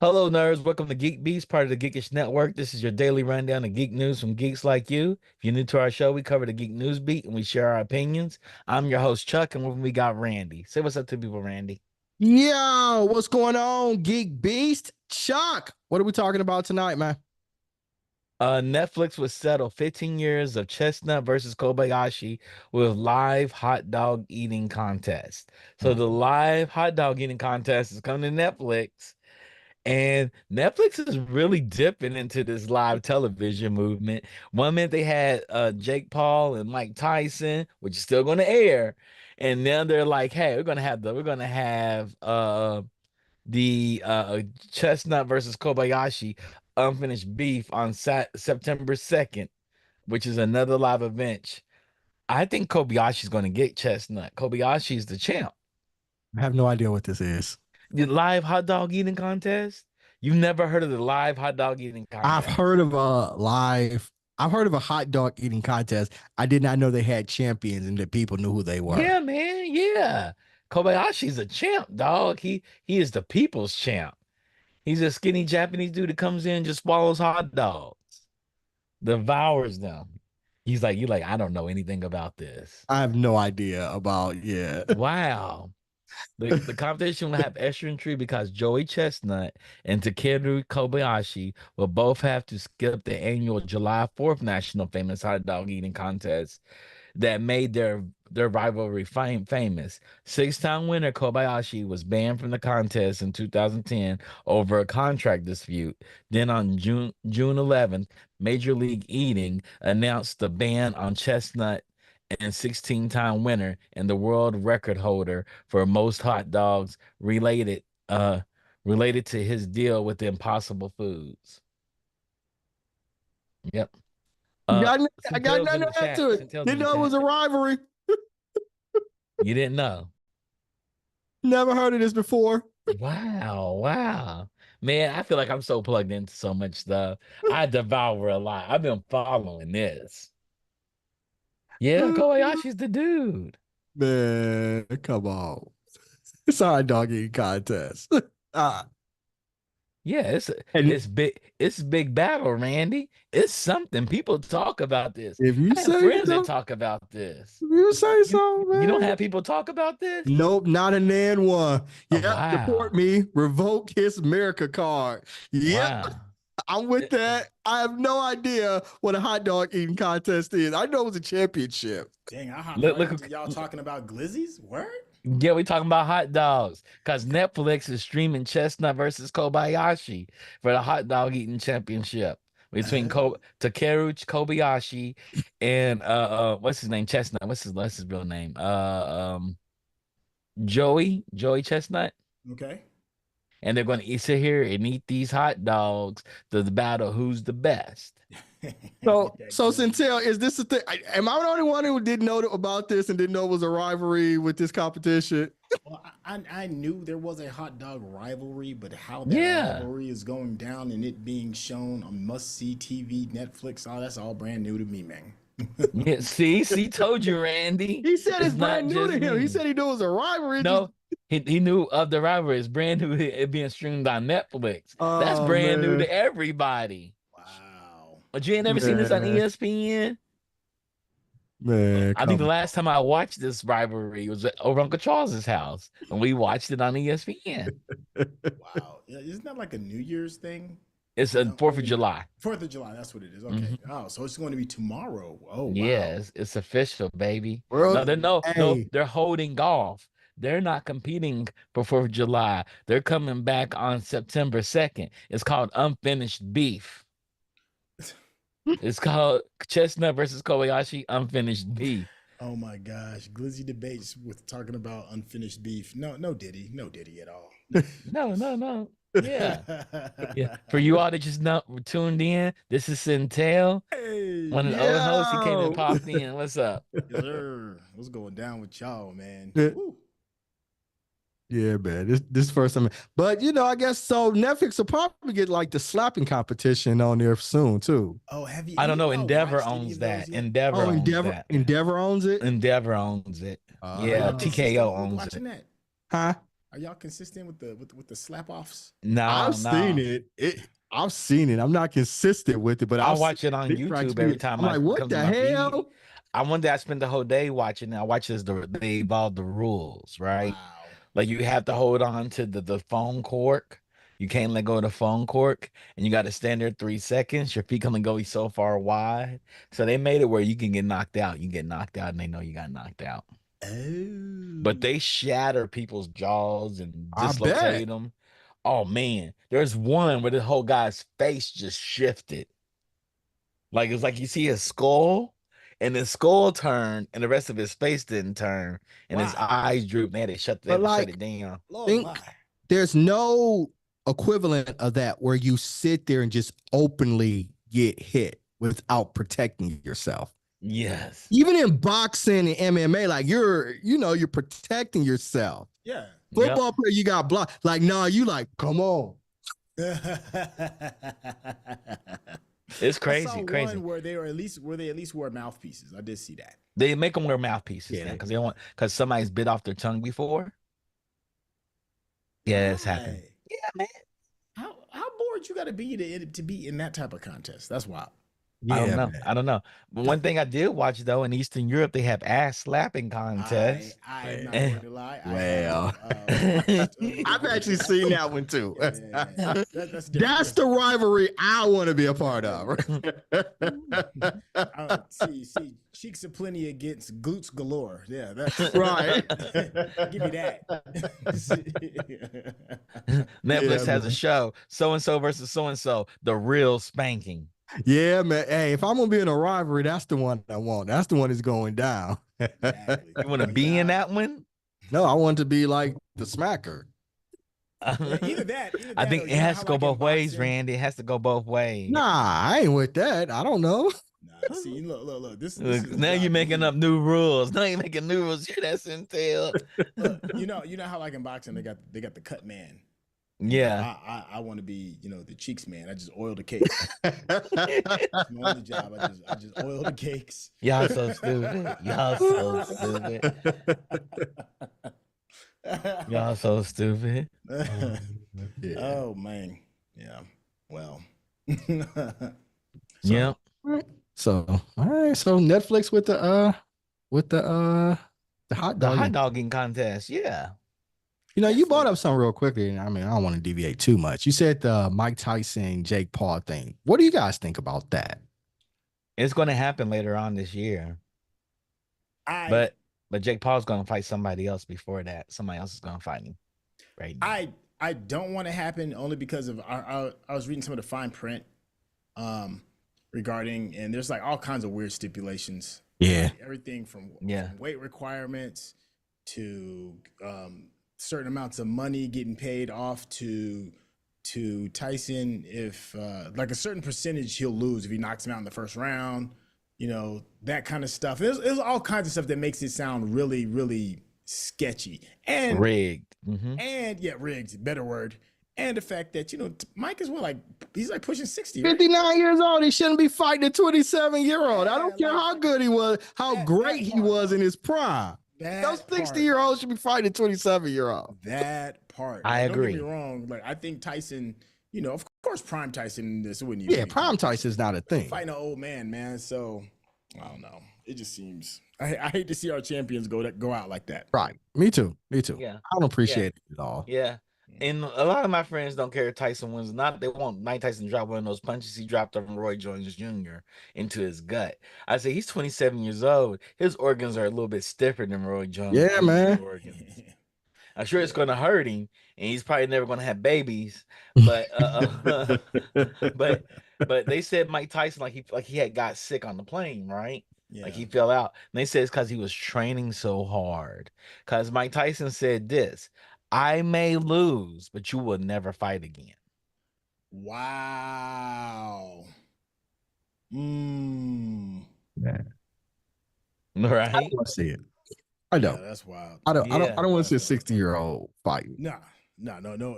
Hello, nerds. Welcome to GeekBeast, part of the Geekish Network. This is your daily rundown of geek news from geeks like you. If you're new to our show, we cover the geek news beat and we share our opinions. I'm your host, Chuck, and with me we got Randy. Say what's up to people, Randy. Yo, what's going on, Geek Beast? Chuck, what are we talking about tonight, man? Netflix was settle 15 years of Chestnut versus Kobayashi with live hot dog eating contest. So the live hot dog eating contest is coming to Netflix. And Netflix is really dipping into this live television movement. One minute they had Jake Paul and Mike Tyson, which is still going to air, and now they're like, "Hey, we're going to have the Chestnut versus Kobayashi unfinished beef on September 2nd, which is another live event." I think Kobayashi's going to get Chestnut. Kobayashi's the champ. I have no idea what this is. The live hot dog eating contest? You've never heard of the live hot dog eating I've contest? heard of I've heard of a hot dog eating contest. I did not know they had champions and that people knew who they were. Yeah, man. Yeah. Kobayashi's a champ, dog. He is the people's champ. He's a skinny Japanese dude that comes in and just swallows hot dogs, devours them. He's like, you like, I don't know anything about this. I have no idea about, yeah. Wow. The competition will have extra intrigue because Joey Chestnut and Takeru Kobayashi will both have to skip the annual July 4th National Famous Hot Dog Eating Contest that made their rivalry famous. Six-time winner Kobayashi was banned from the contest in 2010 over a contract dispute. Then on June 11th, Major League Eating announced the ban on Chestnut and 16-time winner and the world record holder for most hot dogs related to his deal with the Impossible Foods. Yep. I got Centel's nothing in the to add chat. to it. Centel's in Didn't the know it was chat. a rivalry. You didn't know. Never heard of this before. Wow. Man, I feel like I'm so plugged into so much stuff. I devour a lot. I've been following this. Yeah, Kobayashi's the dude. Man, come on. It's a hot dog eating contest. Ah, Yeah, and it's big battle, Randy. It's something. People talk about this. if you I have say friends that so, talk about this. if you say You so, you don't man. have people talk about this? Nope, not a nan one. Oh, Yep, deport wow. me, revoke his America card. Yep, Wow. I'm with that. I have no idea what a hot dog eating contest is. I know it was a championship. Dang, I hopped Look, right look, into y'all talking about glizzies. Word? yeah, we talking about hot dogs because Netflix is streaming Chestnut versus Kobayashi for the hot dog eating championship between Takeru Kobayashi and what's his name? Chestnut. What's his real name? Joey Chestnut. Okay. And they're going to sit here and eat these hot dogs to the battle who's the best. So Centel, is this the thing? Am I the only one who didn't know about this and didn't know it was a rivalry with this competition? Well, I knew there was a hot dog rivalry, but how that Yeah. rivalry is going down and it being shown on must-see TV, Netflix, that's all brand new to me, man. Yeah, see, told you, Randy. He said it's not brand new to just him. He me. said he knew it was a rivalry. No, he knew of the rivalry. It's brand new. It being streamed on Netflix. That's Oh brand new man, to everybody. Wow. But you ain't never seen this on man, ESPN? man, I think the come last time I watched this rivalry was over Uncle Charles's house, and we watched it on ESPN. on. Wow. Yeah, isn't that like a New Year's thing? It's a 4th of July. 4th of July, that's what it is. Okay. Mhm. Oh, so it's going to be tomorrow. Oh, wow. Yeah, it's official, baby. Well, No, hey, they're holding off. They're not competing for 4th of July. They're coming back on September 2nd. It's called Unfinished Beef. It's called Chestnut versus Kobayashi Unfinished Beef. Oh my gosh. Glizzy debates with talking about unfinished beef. No Diddy. No Diddy at all. No. Yeah. Yeah. For you all that just not tuned in, this is Centel. Hey. One of the old hosts, he came and yo. popped in. What's up? Yes, sir. What's going down with y'all, man? Yeah, Woo. yeah, man. This first time, but I guess so. Netflix will probably get like the slapping competition on there soon too. Oh, have you? I don't know. y'all Endeavor watched any owns of that. those yet? Endeavor Oh, owns that. Endeavor owns it. Endeavor owns it. Are Yeah, y'all Uh, TKO consistently owns watching it. that? huh? Are y'all consistent with the slap offs? No, I've seen no. it. I've seen it. I'm not consistent with it, but I I've watch seen it on it. It cracks YouTube me. every time I'm I like, what comes to the my feed. hell? One day I spend the whole day watching it. I watch as they evolve the rules, right? Wow. Like you have to hold on to the phone cork. You can't let go of the phone cork, and you got to stand there 3 seconds. Your feet can only go so far wide. So they made it where you can get knocked out. You get knocked out, and they know you got knocked out. But Oh. they shatter people's jaws and I bet. dislocate them. Oh man, there's one where the whole guy's face just shifted. Like it's like you see his skull, and his skull turned, and the rest of his face didn't turn, and his Wow. eyes drooped. They But had to shut like, it down. Lord think my. there's no equivalent of that where you sit there and just openly get hit without protecting yourself. Yes. Even in boxing and MMA, like you're protecting yourself. Yeah. Yep. Football player, you got blocked. Like, nah, you like, come on. It's I saw crazy, one crazy. where they at least wore mouthpieces. I did see that. They make them wear mouthpieces Yeah, now because they don't want because somebody's bit off their tongue before. Yeah, it's happened. Why? Yeah, man. How bored you got to be to be in that type of contest? That's wild. I don't yeah, know. man. I don't know. But one thing I did watch though in Eastern Europe, they have ass slapping contests. I am not Well, going to lie. I well. have watched a little I've bit actually of that. seen that one too. Yeah. That's different. That's the rivalry I want to be a part of. See, cheeks aplenty against glutes galore. Yeah, that's Right. give me that. Netflix Yeah, has a man. show, so and so versus so and so, the real spanking. Yeah, man. Hey, if I'm gonna be in a rivalry, that's the one I want. That's the one that's going down. Exactly. You want to be in that one? No, I want to be like the smacker. Yeah, either that. I Or think it you know has how to go like in both ways, boxing. Randy. It has to go both ways. Nah, I ain't with that. I don't know. Nah, see, look. This Look, is now you're making up new rules. Now you're making new rules. You're that's entail. Look, you know how like in boxing they got the cut man. Yeah. I want to be, the cheeks man. I just oil the cakes. It's my only job. I just oil the cakes. Y'all so stupid. Y'all so stupid. Y'all so stupid. Yeah. Oh man. Yeah. Well. Yeah. So, all right. So Netflix with the hot The dog. hot dogging contest. Yeah. You brought up something real quickly, and I mean, I don't want to deviate too much. You said the Mike Tyson, Jake Paul thing. What do you guys think about that? It's going to happen later on this year. But Jake Paul's going to fight somebody else before that. Somebody else is going to fight him. Right now. I don't want to happen only because of I was reading some of the fine print regarding, and there's like all kinds of weird stipulations. Yeah. Like everything from Yeah. weight requirements to certain amounts of money getting paid off to Tyson if like a certain percentage he'll lose if he knocks him out in the first round, that kind of stuff. There's all kinds of stuff that makes it sound really, really sketchy and rigged. Mm-hmm. And yeah, rigged, better word. And the fact that, Mike is he's like pushing 60, right? 59 years old. He shouldn't be fighting a 27-year-old. I don't care like, how good he was, how great he was in his prime. Those 60-year-olds should be fighting a 27-year-old. That part. I agree. Don't get me wrong. Like, I think Tyson, of course, prime Tyson, this wouldn't even. Yeah, prime Tyson's not a thing. Fighting an old man. So, I don't know. It just seems, I hate to see our champions go out like that. Right. Me too. Yeah. I don't appreciate it at all. Yeah. And a lot of my friends don't care if Tyson wins. They want Mike Tyson to drop one of those punches he dropped on Roy Jones Jr. into his gut. I say he's 27 years old. His organs are a little bit stiffer than Roy Jones. Yeah, man. Organs. I'm sure it's going to hurt him, and he's probably never going to have babies. But but they said Mike Tyson like he had got sick on the plane, right? Yeah. Like he fell out. And they said it's because he was training so hard. Because Mike Tyson said this. I may lose, but you will never fight again. Wow. Yeah. Right. I don't want to see it. I don't. Yeah, that's wild. I don't want to see a 60-year-old fighting. No,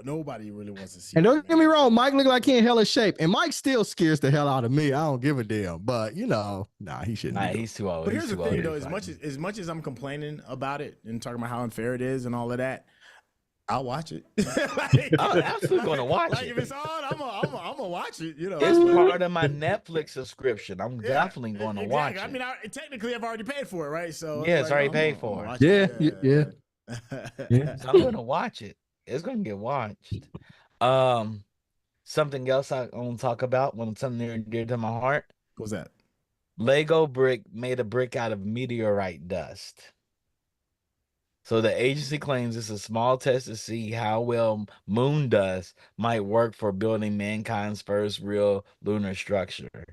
nobody really wants to see. And don't get me wrong, Mike look like he in hella shape, and Mike still scares the hell out of me. I don't give a damn, but he shouldn't. Nah, he's too old. But here's the thing, though: as much as I'm complaining about it and talking about how unfair it is and all of that, I'll watch it. I'm absolutely gonna watch like it. if it's on, I'm gonna watch it. You know, It's part of my Netflix subscription. I'm definitely gonna watch it. I mean, technically, I've already paid for it, right? So Yeah, it's already I'm paid gonna for. watch Yeah, it. yeah. So I'm gonna watch it. It's gonna get watched. Um, something else I want to talk about when something near and dear to my heart. What was that? Lego brick made a brick out of meteorite dust. So the agency claims it's a small test to see how well moon dust might work for building mankind's first real lunar structure.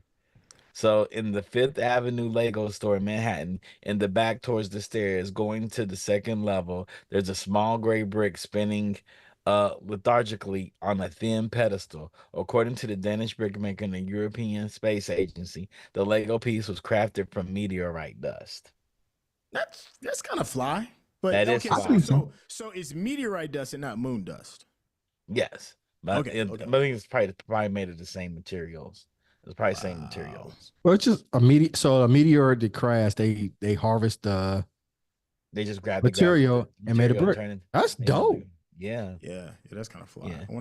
So in the Fifth Avenue Lego store in Manhattan, in the back towards the stairs, going to the second level, there's a small gray brick spinning lethargically on a thin pedestal. According to the Danish brickmaker and the European Space Agency, the Lego piece was crafted from meteorite dust. That's kind of fly. But That is fly. So it's meteorite dust and not moon dust. Yes. But Okay. but I think it's probably made of the same materials. It's probably same materials. Well, it's just a meteor. So a meteor that crashed, they harvest the They just grabbed material and made a brick. That's dope. Yeah. Yeah, that's kind of fly. Yeah. I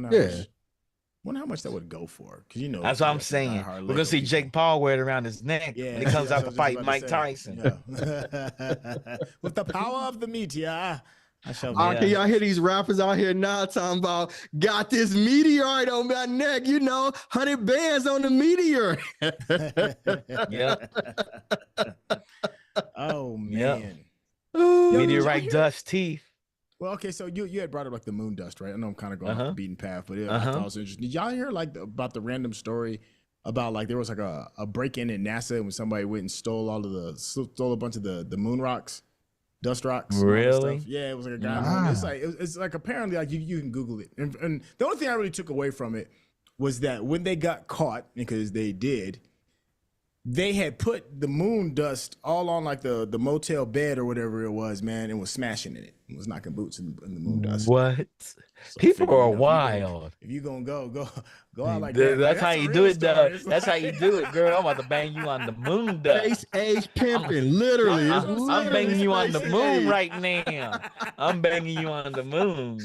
wonder how much that would go for. Because that's what I'm saying. We're gonna see Jake Paul wear it around his neck when he comes out to fight Mike Tyson. Yeah. With the power of the meteor. Can y'all hear these rappers out here now talking about got this meteorite on my neck, 100 bands on the meteor. Yeah. Oh man. Yep. Meteorite dust teeth. Well, okay, so you had brought up like the moon dust, right? I know I'm kind of going off the beaten path, but I thought it was interesting. Did y'all hear about the random story about there was like a break-in at NASA when somebody went and stole a bunch of the moon rocks? Dust rocks. Really? Yeah, it was like a guy. It's like apparently like you can Google it. And the only thing I really took away from it was that when they got caught, because they did, they had put the moon dust all on like the motel bed or whatever it was, man, and was smashing in it. It was knocking boots in the moon dust. What? So people are wild. If you gonna go out like that. That's how you do it, though. That's how you do it, girl. I'm about to bang you on the moon dust. Space age pimping, literally. I'm banging you on the moon right now. I'm banging you on the moon.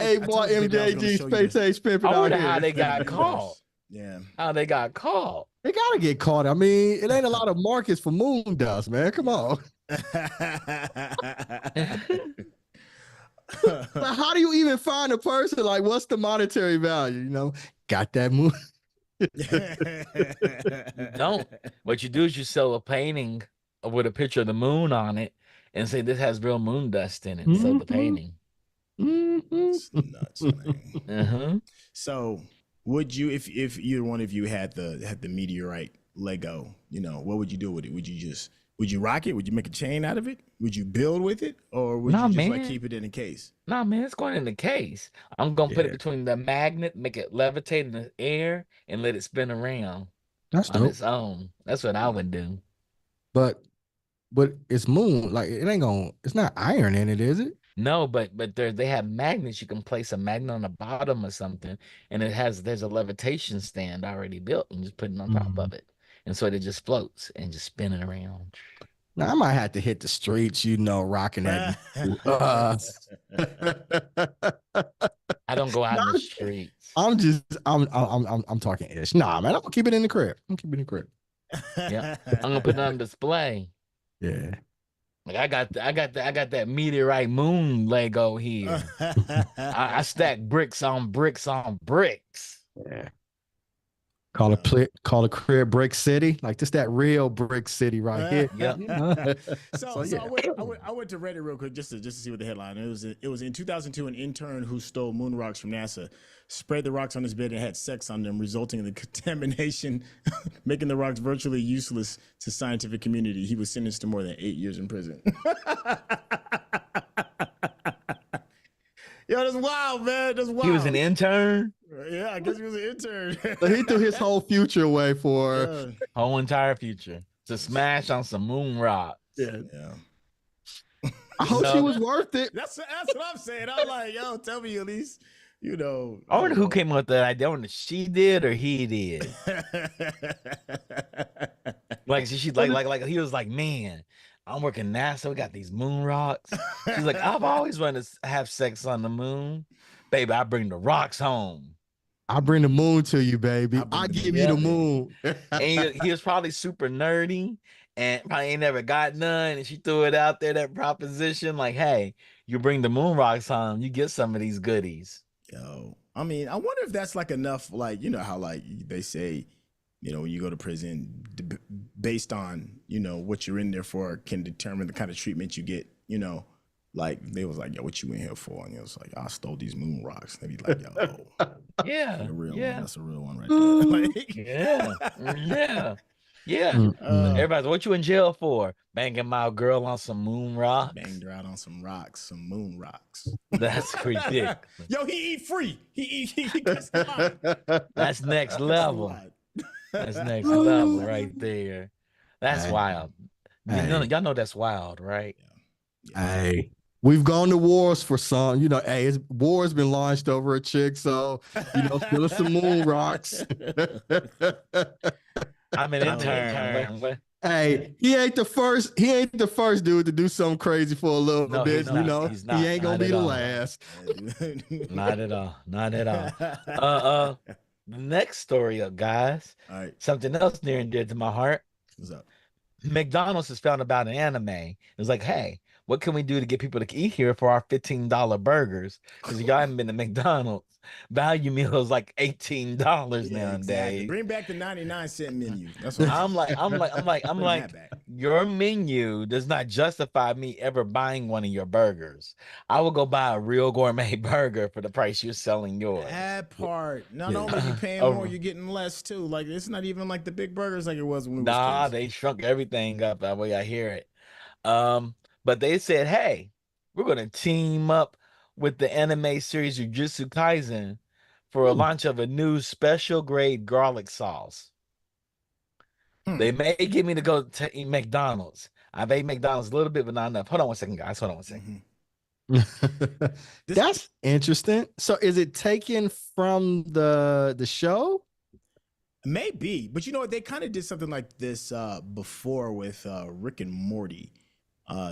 Hey, boy, MJG, space age pimping. I wonder how they got caught. Yeah. How they got caught. They gotta get caught. I mean, it ain't a lot of markets for moon dust, man. Come on. How do you even find a person? Like, what's the monetary value? Got that moon. You don't. What you do is you sell a painting with a picture of the moon on it and say this has real moon dust in it. Mm-hmm. Sell the painting. It's nuts, man. So would you, if either one of you had the meteorite Lego, what would you do with it? Would you rock it? Would you make a chain out of it? Would you build with it? Or would you just keep it in a case? Nah, man, it's going in the case. I'm going to put it between the magnet, make it levitate in the air, and let it spin around. That's on dope. Its own. That's what I would do. But it's moon. Like, it's not iron in it, is it? No, but they have magnets. You can place a magnet on the bottom or something, and there's a levitation stand already built, and just put it on top of it. And so it just floats and just spinning around. Now I might have to hit the streets, rocking that. I don't go out in the streets. I'm talking ish. Nah, man, I'm gonna keep it in the crib. Yeah, I'm gonna put it on display. Yeah. Like I got that meteorite moon Lego here. I stack bricks on bricks on bricks. Yeah. Call a crib Brick City, like just that real Brick City right here. Yeah. So I went to Reddit real quick just to see what the headline. It was in 2002. An intern who stole moon rocks from NASA sprayed the rocks on his bed and had sex on them, resulting in the contamination, making the rocks virtually useless to scientific community. He was sentenced to more than 8 years in prison. Yo, that's wild, man. That's wild. He was an intern. Yeah, I guess he was an intern. So he threw his whole future away for whole entire future to smash on some moon rocks. Yeah. I hope she was worth it. That's what I'm saying. I'm like, yo, tell me at least, I wonder who came up with that idea. I wonder if she did or he did. Like she like he was like, man, I'm working NASA. We got these moon rocks. She's like, I've always wanted to have sex on the moon. Baby, I bring the rocks home. I bring the moon to you, baby. I give you the moon. And he was probably super nerdy and probably ain't never got none. And she threw it out there, that proposition, like, hey, you bring the moon rocks home, you get some of these goodies. Yo, I mean, I wonder if that's like enough, like, you know how like they say, you know, when you go to prison, based on, you know, what you're in there for can determine the kind of treatment you get, you know. Like they was like, yo, what you in here for? And it was like, I stole these moon rocks. They be like, yo, yeah, a real yeah. one. That's a real one right there. Like, yeah. Everybody's, what you in jail for? Banging my girl on some moon rocks. Banged her out on some rocks, some moon rocks. That's ridiculous. Yo, he eat free. He cuts the line. That's next level. That's next level right there. That's wild. Y'all know that's wild, right? Hey, we've gone to wars for some, you know, hey, war's been launched over a chick, so, you know, still some moon rocks. I'm an intern. Hey, he ain't the first dude to do something crazy for a little bit, you know. He ain't gonna be the last. Not at all. Not at all. The next story up, guys. All right. Something else near and dear to my heart. What's up? McDonald's has found about an anime. It was like, hey, what can we do to get people to eat here for our $15 burgers? Because y'all haven't been to McDonald's. Value meal is like $18 nowadays. Exactly. Bring back the 99-cent menu. That's what I'm like, your menu does not justify me ever buying one of your burgers. I will go buy a real gourmet burger for the price you're selling yours. That part. Not only you paying more, you're getting less too. Like it's not even like the big burgers like it was when we was kids. They shrunk everything up that way I hear it. But they said, hey, we're gonna team up with the anime series Jujutsu Kaisen for a launch of a new special grade garlic sauce. They may get me to go to eat McDonald's. I've ate McDonald's a little bit, but not enough. Hold on one second, guys. Hold on one second. That's interesting. So is it taken from the show? Maybe, but you know what? They kind of did something like this before with Rick and Morty.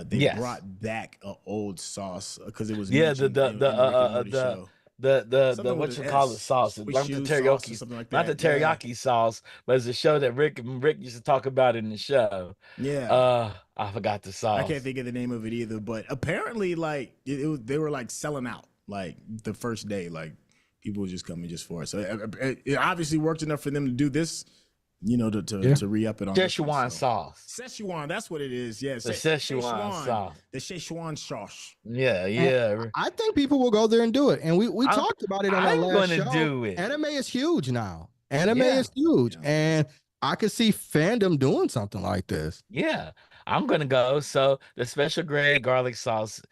They brought back an old sauce because it was the what you call it sauce, not the teriyaki, something like that. Not the teriyaki sauce, but it's a show that Rick used to talk about in the show. Yeah, I forgot the sauce. I can't think of the name of it either, but apparently, like they were like selling out like the first day, like people were just coming just for it. So it obviously worked enough for them to do this. You know, to re-up it on Szechuan sauce. Szechuan, that's what it is. Yeah, the Szechuan sauce. The Szechuan sauce. Yeah. And I think people will go there and do it. And we talked about it on our last show. I'm gonna do it. Anime is huge now. Anime is huge. Yeah. And I could see fandom doing something like this. Yeah, I'm gonna go. So the special grade garlic sauce,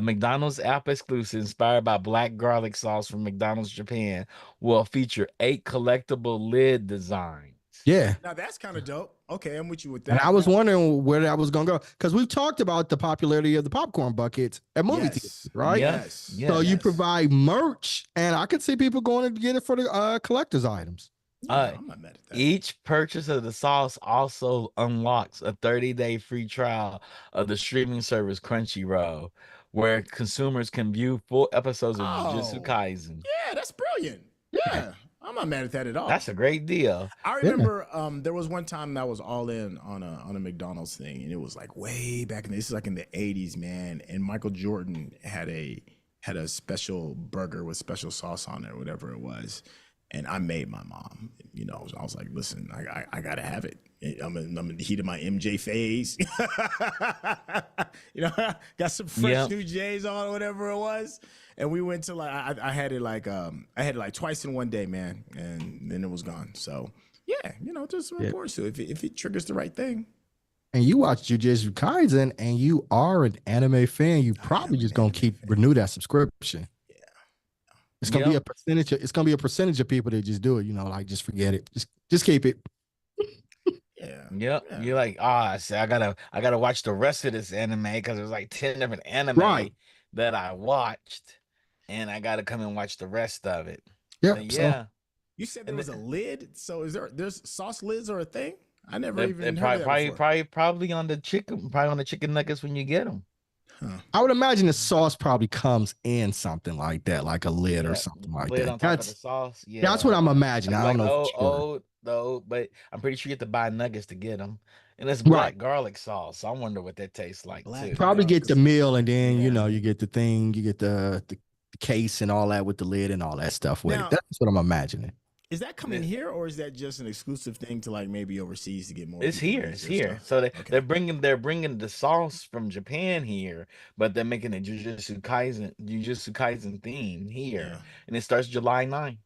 McDonald's app exclusive, inspired by black garlic sauce from McDonald's Japan, will feature 8 collectible lid designs. Yeah. Now that's kind of dope. Okay, I'm with you with that. And I was wondering where that was going to go because we've talked about the popularity of the popcorn buckets at movie theaters, right? Yes. So you provide merch, and I could see people going to get it for the collector's items. I'm not mad at that. Each purchase of the sauce also unlocks a 30-day free trial of the streaming service Crunchyroll, where consumers can view full episodes of Jujutsu Kaisen. Yeah, that's brilliant. Yeah. I'm not mad at that at all. That's a great deal. I remember there was one time that I was all in on a McDonald's thing, and it was like way back in this is like in the 80s, man. And Michael Jordan had a special burger with special sauce on it, or whatever it was. And I made my mom. You know, I was like, listen, I gotta have it. I'm in the heat of my MJ phase. You know, got some fresh new J's on, or whatever it was. And we went to I had it like twice in one day, man, and then it was gone. So yeah, you know, just important. So if it triggers the right thing. And you watch Jujutsu Kaisen, and you are an anime fan, you probably just gonna renew that subscription. Yeah, it's gonna be a percentage. It's gonna be a percentage of people that just do it. You know, like just forget it. Just keep it. Yeah. You're like, I gotta watch the rest of this anime because there's like 10 different anime that I watched. And I gotta come and watch the rest of it. Yeah. You said there was a lid. So there's sauce lids are a thing? I never even heard of that before. Probably on the chicken nuggets when you get them. Huh. I would imagine the sauce probably comes in something like that, like a lid or Yeah, something like lid that. on top of the sauce. That's what Yeah, I'm imagining. I don't like know for sure. though, but I'm pretty sure you have to buy nuggets to get them, and it's Right. black garlic sauce. So I wonder what that tastes like Black too. Probably get the garlics. meal and then Yeah. you get the thing, you get the case and all that with the lid and all that stuff with it. Now, That's what I'm imagining. is that coming here or is that just an exclusive thing to like maybe overseas to get more It's people to here. use It's their here. stuff? So Okay. they're bringing the sauce from Japan here, but they're making a Jujutsu Kaisen theme here, Yeah. and it starts July 9th.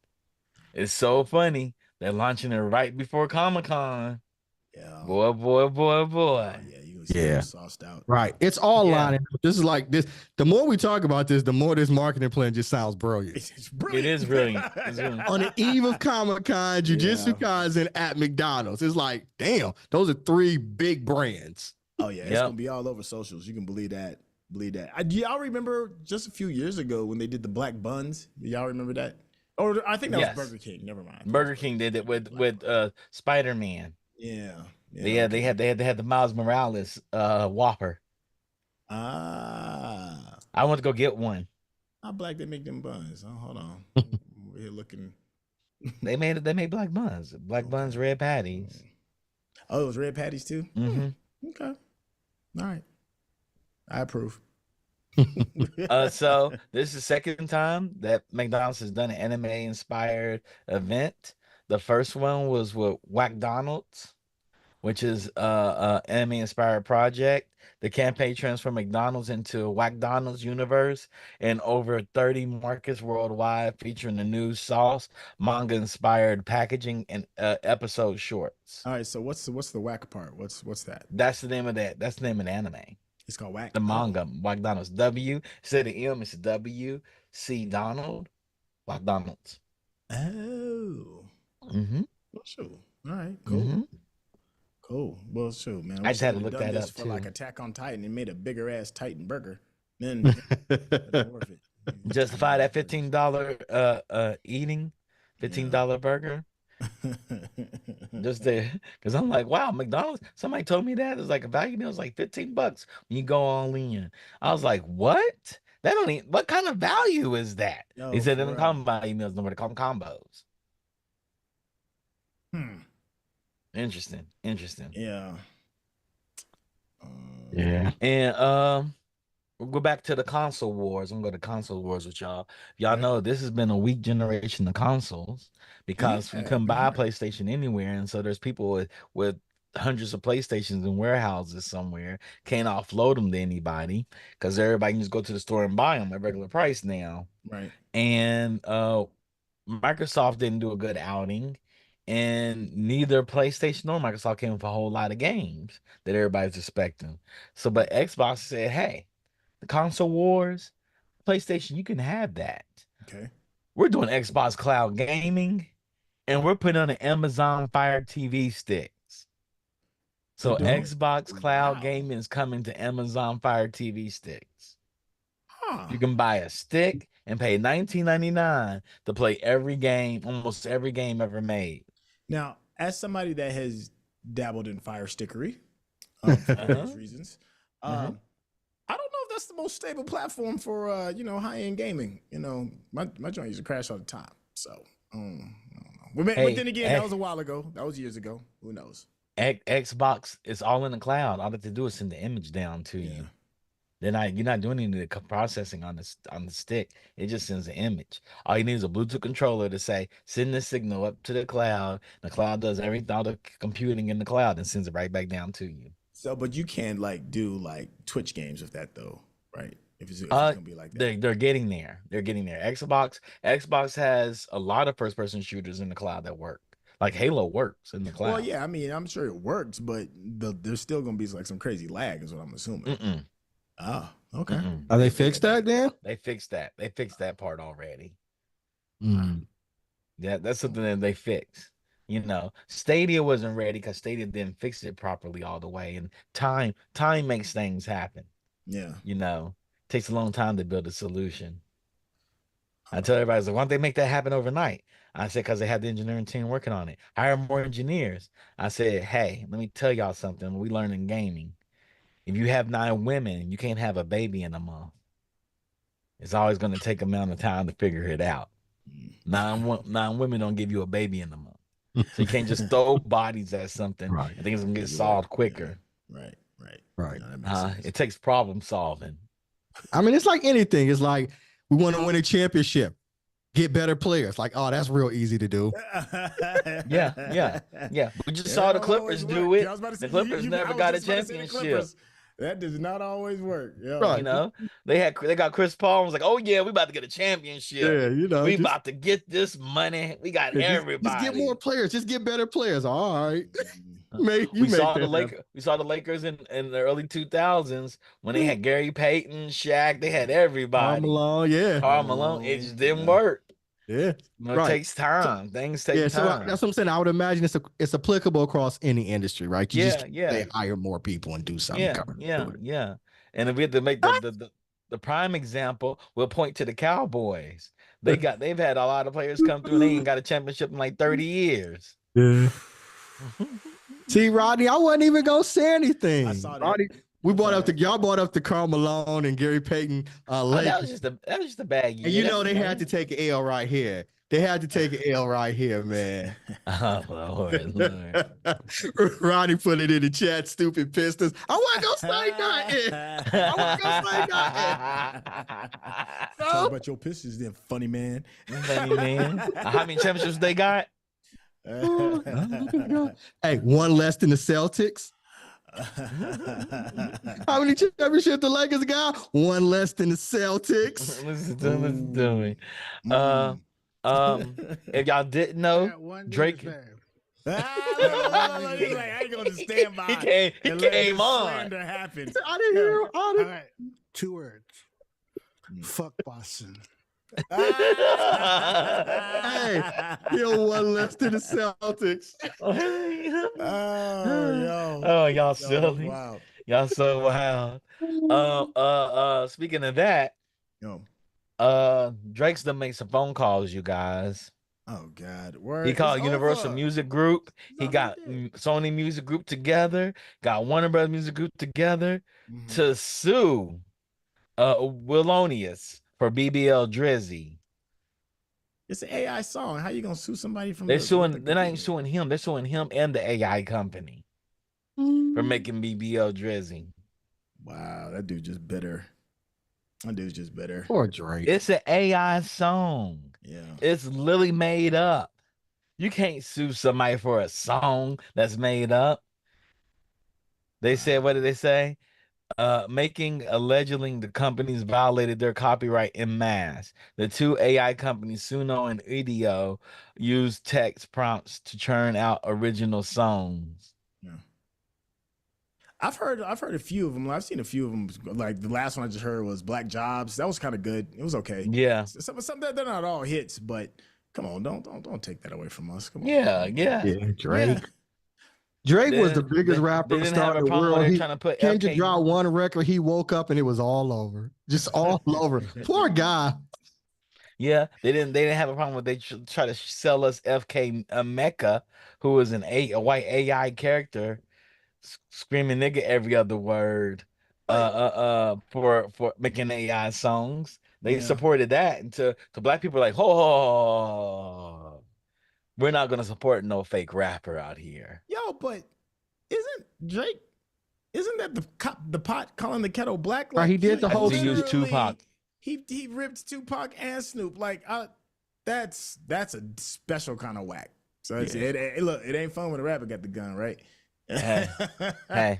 It's so funny. They're launching it right before Comic-Con. Yeah. Boy, boy, boy, boy. Oh yeah, you gonna see Yeah. them sauced out. Right. It's all Yeah, lining up. This is like this. The more we talk about this, the more this marketing plan just sounds brilliant. It's it brilliant. is brilliant. It's brilliant. On the eve of Comic-Con, Jujutsu Yeah. Kaisen at McDonald's. It's like, damn, those are 3 big brands. Oh yeah, it's Yep. gonna be all over socials. You can believe that. Believe that. Do y'all remember just a few years ago when they did the black buns? Do y'all remember that? Or I think that Yes. was Burger King. Never mind. I think it Burger was King did it King. with Spider-Man. Yeah. Yeah, Okay. they had the Miles Morales Whopper. Ah. I want to go get one. How black they make them buns? Oh, hold on. We're here looking. They made black buns. Black buns, red patties. Oh, it was red patties too? Mm-hmm. Okay. All right. I approve. So this is the second time that McDonald's has done an anime inspired event. The first one was with Whack Donald's, which is anime inspired project. The campaign transformed McDonald's into Whack Donald's universe in over 30 markets worldwide, featuring the new sauce, manga inspired packaging, and episode shorts. All right. So what's the whack part? What's that? That's the name of that. That's the name of the anime. It's called whack. The manga, Whack Donald's. Instead of M, it's W.C. Donald, Whack Donald's. Oh. Mm-hmm. Well, shoot. All right. Cool. Mm-hmm. Cool. Well, shoot, man. I just had to should've look done that this up for too. like Attack on Titan and made a bigger ass Titan burger. Then it's worth it. Justify that $15 eating, $15 burger. Just there, because I'm like, wow, McDonald's. Somebody told me that it's like a value meal is like $15 when you go all in. I was like, what? That don't even, what kind of value is that? Yo, They said they for don't real. call them value meals, no, they call them combos. Interesting. Yeah. Yeah. And we'll go back to the console wars. I'm gonna go to console wars with y'all. Y'all know this has been a weak generation of consoles because we couldn't buy a PlayStation anywhere, and so there's people with hundreds of PlayStations in warehouses somewhere, can't offload them to anybody because everybody can just go to the store and buy them at regular price now. Right. And Microsoft didn't do a good outing, and neither PlayStation nor Microsoft came with a whole lot of games that everybody's expecting. So, but Xbox said, hey, the console wars, PlayStation, you can have that. Okay. We're doing Xbox Cloud Gaming, and we're putting on an Amazon Fire TV sticks. So Xbox Cloud Gaming is coming to Amazon Fire TV sticks. Huh. You can buy a stick and pay $19.99 to play every game, almost every game ever made. Now, as somebody that has dabbled in fire stickery for various reasons, I don't know if that's the most stable platform for high end gaming. My joint used to crash all the time. So I don't know. But then again, that was a while ago. That was years ago. Who knows? Xbox is all in the cloud. All they have to do is send the image down to you. You're not doing any of the processing on the stick. It just sends an image. All you need is a Bluetooth controller to say send the signal up to the cloud. The cloud does everything, all the computing in the cloud, and sends it right back down to you. So, but you can do Twitch games with that though, right? If it's gonna be like that, they're getting there. They're getting there. Xbox has a lot of first person shooters in the cloud that work. Like Halo works in the cloud. Well, yeah, I mean, I'm sure it works, but there's still gonna be some crazy lag, is what I'm assuming. Oh, okay. Are they fixed that then? They fixed that. They fixed that part already. Yeah, that's something that they fixed. Stadia wasn't ready because Stadia didn't fix it properly all the way, and time makes things happen. Yeah. Takes a long time to build a solution. I tell everybody, like, why don't they make that happen overnight? I said, because they have the engineering team working on it. Hire more engineers. I said, hey, let me tell y'all something. We learn in gaming. If you have 9 women, you can't have a baby in a month. It's always going to take a amount of time to figure it out. 9 women don't give you a baby in a month. So you can't just throw bodies at something Right. and things gonna get solved quicker. Right. Right. No, that makes sense. It takes problem solving. I mean, it's like anything. It's like we want to win a championship, get better players. Like, oh, that's real easy to do. Yeah. We just saw the Clippers do it. The Clippers never got a championship. That does not always work. Yeah. Right. You know, they got Chris Paul was like, oh yeah, we about to get a championship. Yeah, you know, we about to get this money. We got everybody. Just get more players. Just get better players. All right. We saw the Lakers in the early 2000s when they had Gary Payton, Shaq. They had everybody. Karl Malone. It just didn't work. Yeah. It takes time. Things take time. So that's what I'm saying. I would imagine it's applicable across any industry, right? They hire more people and do something. Yeah. And if we have to make the prime example, we'll point to the Cowboys. They've had a lot of players come through and they ain't got a championship in like 30 years. Yeah. See, Rodney, I wasn't even gonna say anything. I saw that. Rodney, y'all brought up the Karl Malone and Gary Payton. That was just a bad year. And you know they had to take an L right here. They had to take an L right here, man. Oh Lord. Rodney put it in the chat. Stupid Pistons. I wasn't gonna say nothing. Talk about your Pistons, then, funny man. How many championships they got? Hey, one less than the Celtics. How many championships the Lakers got? One less than the Celtics. Listen to me. If y'all didn't know, Drake. I ain't gonna stand by. He came on. Happened. I didn't hear him. All right, 2 words. Fuck Boston. Hey, you're one less than the Celtics. Y'all silly. Wow. Y'all so wild. Speaking of that, Drake's done make some phone calls, you guys. Oh God. He called Universal Music Group. He got Sony Music Group together, got Warner Brothers Music Group together to sue Willonius for BBL Drizzy. It's an AI song. How you gonna sue somebody from? They're not even suing him. They're suing him and the AI company for making BBL Drizzy. Wow, that dude's just bitter. Poor Drake. It's an AI song. Yeah, it's literally made up. You can't sue somebody for a song that's made up. They said, what did they say? Making allegedly the companies violated their copyright en masse. The 2 AI companies, Suno and Ideo, used text prompts to churn out original songs. Yeah. I've heard a few of them. I've seen a few of them. Like the last one I just heard was Black Jobs. That was kind of good. It was okay. Yeah. Some they're not all hits, but come on, don't take that away from us. Come on. Yeah. Drake. Yeah. Drake was the biggest rapper star in the world. He came to drop one record. He woke up and it was all over, just all over. Poor guy. Yeah, they didn't have a problem with they try to sell us FK Mecca, who was a white AI character, screaming nigga every other word, for making AI songs. They supported that, and to black people like, ho. We're not gonna support no fake rapper out here. Yo, but isn't that the pot calling the kettle black? Like, he did the whole. He used Tupac. He ripped Tupac and Snoop. Like, that's a special kind of whack. So look, it ain't fun when a rapper got the gun, right? Hey.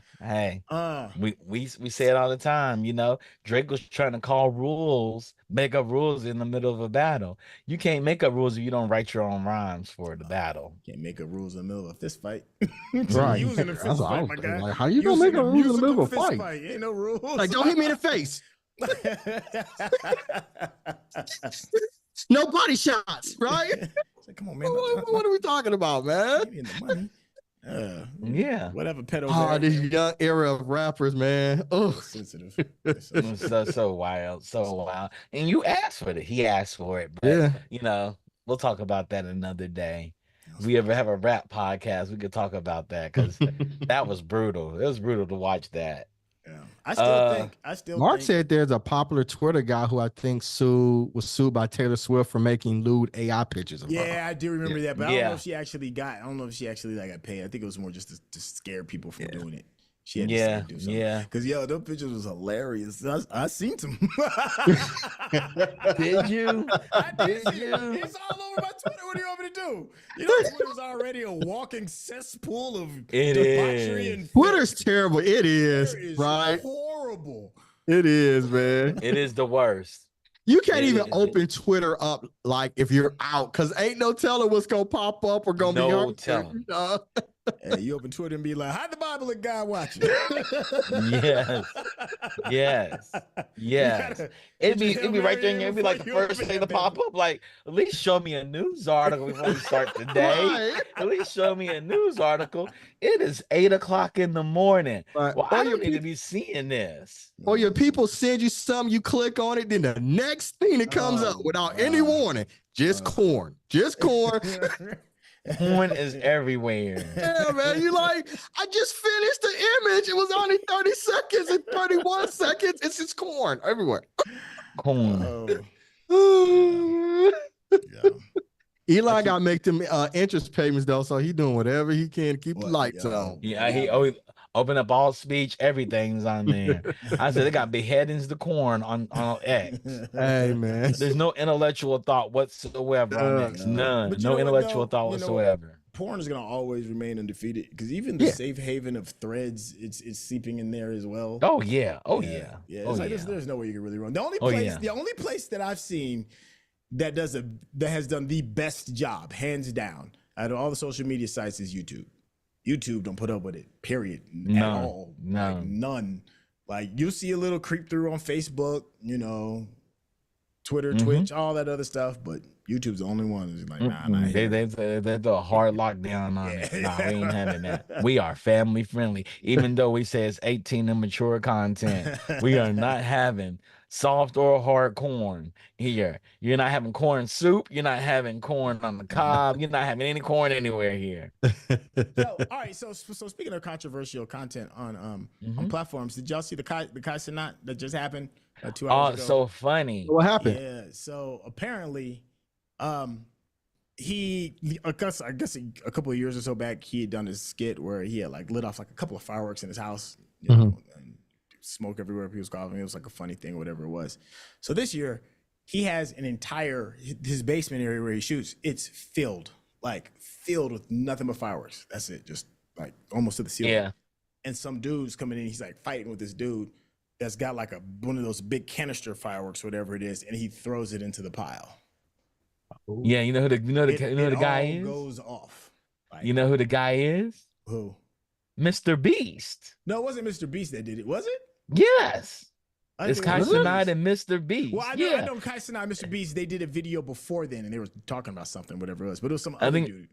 We say it all the time, you know. Drake was trying to make up rules in the middle of a battle. You can't make up rules if you don't write your own rhymes for the battle. Can't make up rules in the middle of a fist fight. Right. Using a fist fight, my guy. Like, how you gonna make a rules in the middle of a fight? Ain't no rules. Like, don't hit me in the face. No body shots, right? Like, come on, man. What are we talking about, man? Yeah. Whatever pedo. Oh, this young era of rappers, man. Oh, sensitive. So wild, so wild. And you asked for it. He asked for it. But yeah. you know, we'll talk about that another day. If we ever have a rap podcast, we could talk about that because that was brutal. It was brutal to watch that. Yeah. I still Mark think said there's a popular Twitter guy who I think was sued by Taylor Swift for making lewd AI pictures of her. Yeah, I do remember that, but I don't know if she actually got paid. I think it was more just to scare people from doing it. She had to do something. Yeah. Because those pictures was hilarious. I seen them. Did you? I did. It's all over my Twitter. What do you want me to do? You know, Twitter's already a walking cesspool of debauchery and Twitter's terrible. It is right? Horrible. It is, man. It is the worst. You can't even open Twitter up like if you're out, because ain't no telling what's gonna pop up or gonna be no telling. Hey, you open Twitter and be like, "How'd the Bible look guy watching?" yes. It'd be right there, and it'd be like the first thing to pop up. Like, at least show me a news article before we start the day. Right. At least show me a news article. It is 8 o'clock in the morning. Right. Well, I don't need to be seeing this. Or your people send you something, you click on it, then the next thing that comes up without any warning, just corn. Corn is everywhere. Yeah, man. You like, I just finished the image. It was only 30 seconds and 31 seconds. It's just corn everywhere. Corn. Eli got to make them interest payments, though, so he doing whatever he can to keep the lights on. Yeah, he always open up all speech. Everything's on there. I said they got beheadings to corn on X. Hey, man. There's no intellectual thought whatsoever on X. None. No intellectual thought whatsoever. Porn is gonna always remain undefeated because even the safe haven of threads, it's seeping in there as well. Oh yeah. There's no way you can really run. The only place that I've seen that has done the best job, hands down, out of all the social media sites is YouTube. YouTube don't put up with it, period. At all. No. Like, none. Like you see a little creep through on Facebook, Twitter, Twitch, all that other stuff, but YouTube's the only one who's like, nah. They do a hard lockdown on it. Nah, we ain't having that. We are family friendly. Even though we say it's 18 and mature content, we are not having soft or hard corn here. You're not having corn soup. You're not having corn on the cob. You're not having any corn anywhere here. So, all right. So speaking of controversial content on platforms, did y'all see the Chestnut that just happened 2 hours ago? So funny. What happened? Yeah. So apparently, I guess a couple of years or so back, he had done this skit where he had like lit off like a couple of fireworks in his house, and smoke everywhere. He was coughing. It was like a funny thing, whatever it was. So this year, he has his basement area where he shoots. It's filled with nothing but fireworks. That's it, just like almost to the ceiling. Yeah. And some dude's coming in. He's like fighting with this dude that's got like one of those big canister fireworks, whatever it is, and he throws it into the pile. Yeah, you know who the guy is? Goes off. Like, you know who the guy is? Who? Mr. Beast. No, it wasn't Mr. Beast that did it, was it? Yes. It's Chestnut and Mr. Beast. Well, I know Chestnut and Mr. Beast, they did a video before then, and they were talking about something, whatever it was. But it was some other dude.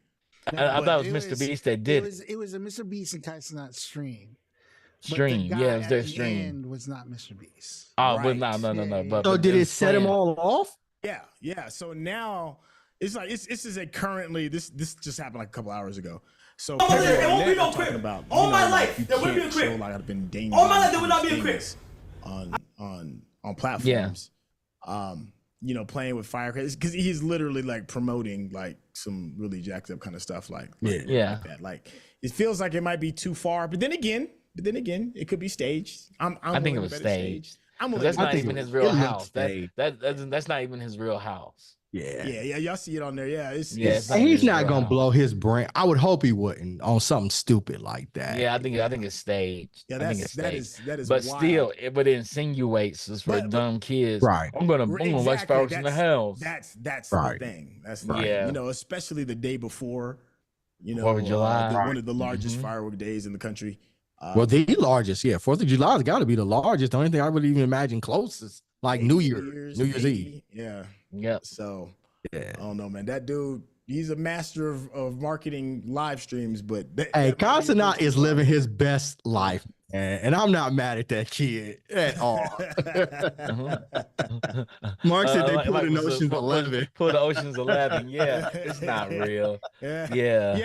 I thought it was Mr. Beast that did it. It was a Mr. Beast and Chestnut stream. Stream, yeah, it was their stream. And was not Mr. Beast. Oh, right. But no. But so did it set them all off? Yeah. So now it's like this is currently this just happened like a couple hours ago. So it won't be no quick. All my life, there will be a quick. All my life, there will not be a quick. On platforms, playing with firecrackers because he's literally like promoting like some really jacked up kind of stuff like that. Like it feels like it might be too far, but then again, it could be staged. I think it was staged. That's not even his real house. That's not even his real house. Yeah. Y'all see it on there. Yeah, he's not gonna blow his brain. I would hope he wouldn't on something stupid like that. Yeah, I think it's staged. Yeah, that is. But wild. Still, it insinuates it's for dumb kids. Right. I'm gonna light fireworks in the house. That's right. The thing. That's right. Especially the day before. 4th of July, one of the largest firework days in the country. Well, the largest, 4th of July has got to be the largest. The only thing I would even imagine closest, like New Year's Eve. Yeah. Yep. So I don't know, man. That dude, He's a master of marketing live streams, but hey, Chestnut is living his best life, man, and I'm not mad at that kid at all. Mark said they pulled in Ocean's 11. Pulled the Ocean's 11. Yeah, it's not real. Yeah.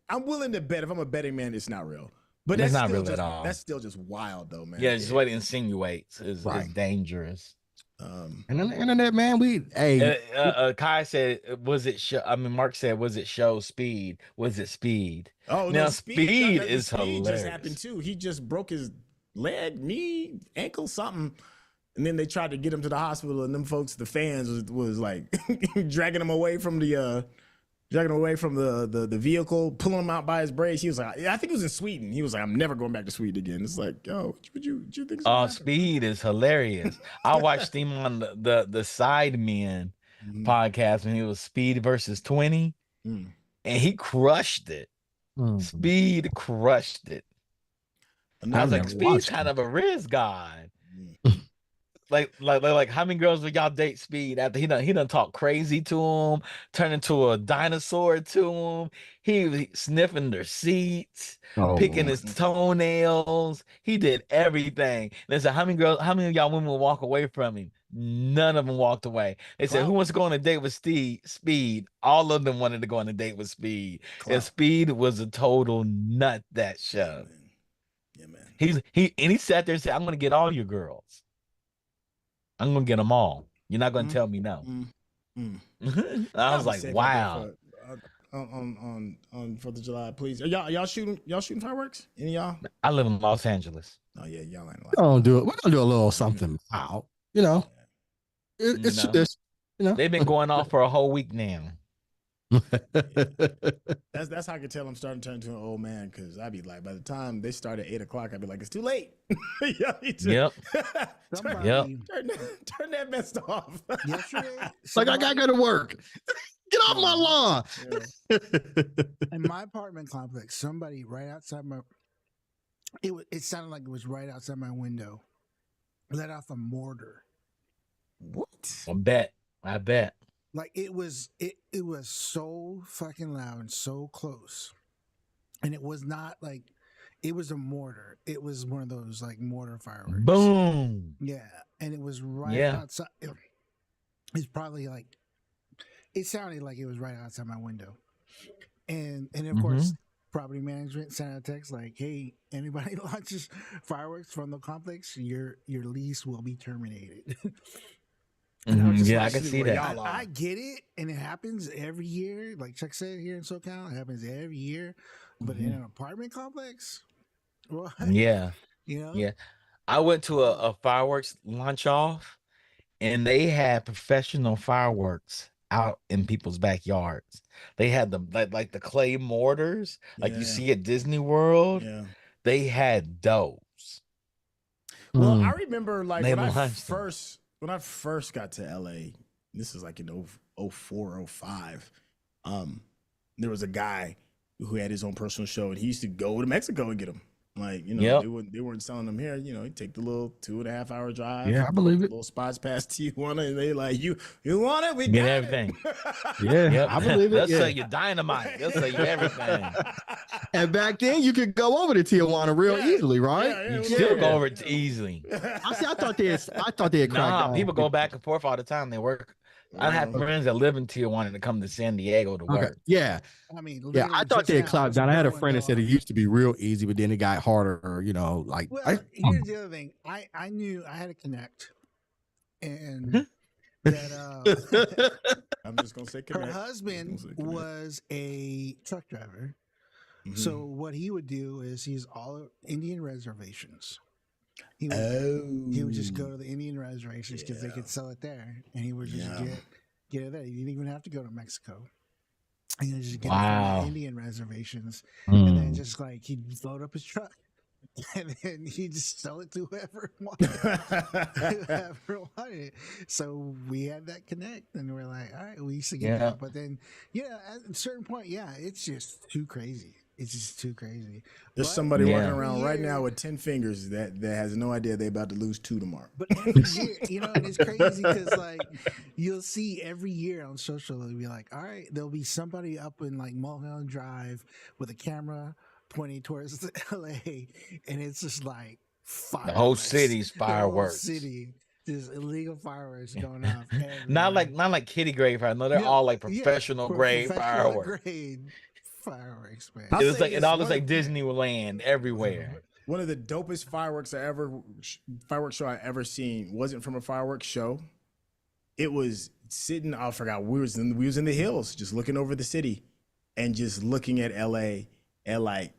I'm willing to bet if I'm a betting man, it's not real. But it's that's not still real at all. That's still just wild, though, man. Yeah, just what it insinuates is dangerous. And on the internet, man, Kai said, was it show? I mean, Mark said, was it show speed? Was it speed? Oh, now no, speed is hilarious. Just happened too. He just broke his leg, knee, ankle, something. And then they tried to get him to the hospital, and them folks, the fans, was like dragging him away from the vehicle, pulling him out by his braids. He was like, I think it was in Sweden. He was like, I'm never going back to Sweden again. It's like, yo, what you think? Speed is hilarious. I watched him on the Sidemen podcast when he was Speed versus 20, and he crushed it. Speed crushed it. I was like, Speed's kind of a Riz guy. Like how many girls would y'all date Speed after he done talk crazy to him, turn into a dinosaur to him? He was sniffing their seats, picking his toenails. He did everything. They said, how many of y'all women will walk away from him? None of them walked away. They said, who wants to go on a date with Speed? All of them wanted to go on a date with Speed. And Speed was a total nut that show. Yeah, man. He sat there and said, I'm gonna get all your girls. I'm gonna get them all. You're not gonna tell me no. I was like, wow. On 4th of July, please. Are y'all shooting fireworks? Any of y'all? I live in Los Angeles. Oh yeah, y'all ain't. We're gonna do a little something out. You know, it's just they've been going off for a whole week now. That's how I can tell I'm starting to turn into an old man, because I'd be like, by the time they start at 8 o'clock, I'd be like, it's too late. Yep. Turn that mess off. Yesterday, like I gotta go to work. Get off my lawn. In my apartment complex, somebody right outside it sounded like it was right outside my window, let off a mortar. What? I bet. Like it was so fucking loud and so close. And it was not like, it was a mortar. It was one of those like mortar fireworks. Boom. Yeah. And it was right outside. It's probably like, it sounded like it was right outside my window. And of course, property management sent out a text like, hey, anybody launches fireworks from the complex, your lease will be terminated. I can see that. I get it, and it happens every year. Like Chuck said, here in SoCal, it happens every year. But in an apartment complex, what? Yeah, Yeah. I went to a fireworks launch off, and they had professional fireworks out in people's backyards. They had the like the clay mortars, like you see at Disney World. Yeah, they had those. Well, I remember like when I first got to LA, this is like in 04, 05, there was a guy who had his own personal show, and he used to go to Mexico and get them. Like, they weren't selling them here. He'd take the little 2.5 hour drive. Yeah, I believe it. Little spots past Tijuana, and they like, you want it? We get got everything. I believe it. They'll sell you dynamite. They'll sell you everything. And back then, you could go over to Tijuana real easily, right? You still go over it easily. I thought they had cracked down. People go back and forth all the time. They work. I have friends that live in Tijuana to come to San Diego to work. Yeah. I mean, I thought they had clocked down. I had a friend that said it used to be real easy, but then it got harder, like. Well, here's the other thing. I knew I had to connect, and that I'm just gonna say connect. Her husband was a truck driver. So what he would do is he's all Indian reservations. He would just go to the Indian reservations because they could sell it there, and he would just get it there. He didn't even have to go to Mexico. And he just get it from the Indian reservations, and then just like he'd load up his truck, and then he'd just sell it to whoever wanted it. So we had that connect, and we're like, all right, we used to get that. But then, at a certain point, it's just too crazy. It's just too crazy. There's But somebody walking Yeah. around right year- now with 10 fingers that has no idea they're about to lose 2 tomorrow. But every year, you know, and it's crazy because like you'll see every year on social, it'll be like, all right, there'll be somebody up in like Mulholland Drive with a camera pointing towards LA, and it's just like The fireworks. whole city's The whole fireworks. city, just illegal fireworks going off. Not everywhere. like kiddie grade fireworks. No, they're Yeah, all like yeah, professional grade professional fireworks. grade fireworks, man. I'll It was say like it this, all looks one like of- Disneyland everywhere. One of the dopest fireworks show I ever seen wasn't from a fireworks show. It was sitting, I forgot, we was in the hills, just looking over the city and just looking at LA at like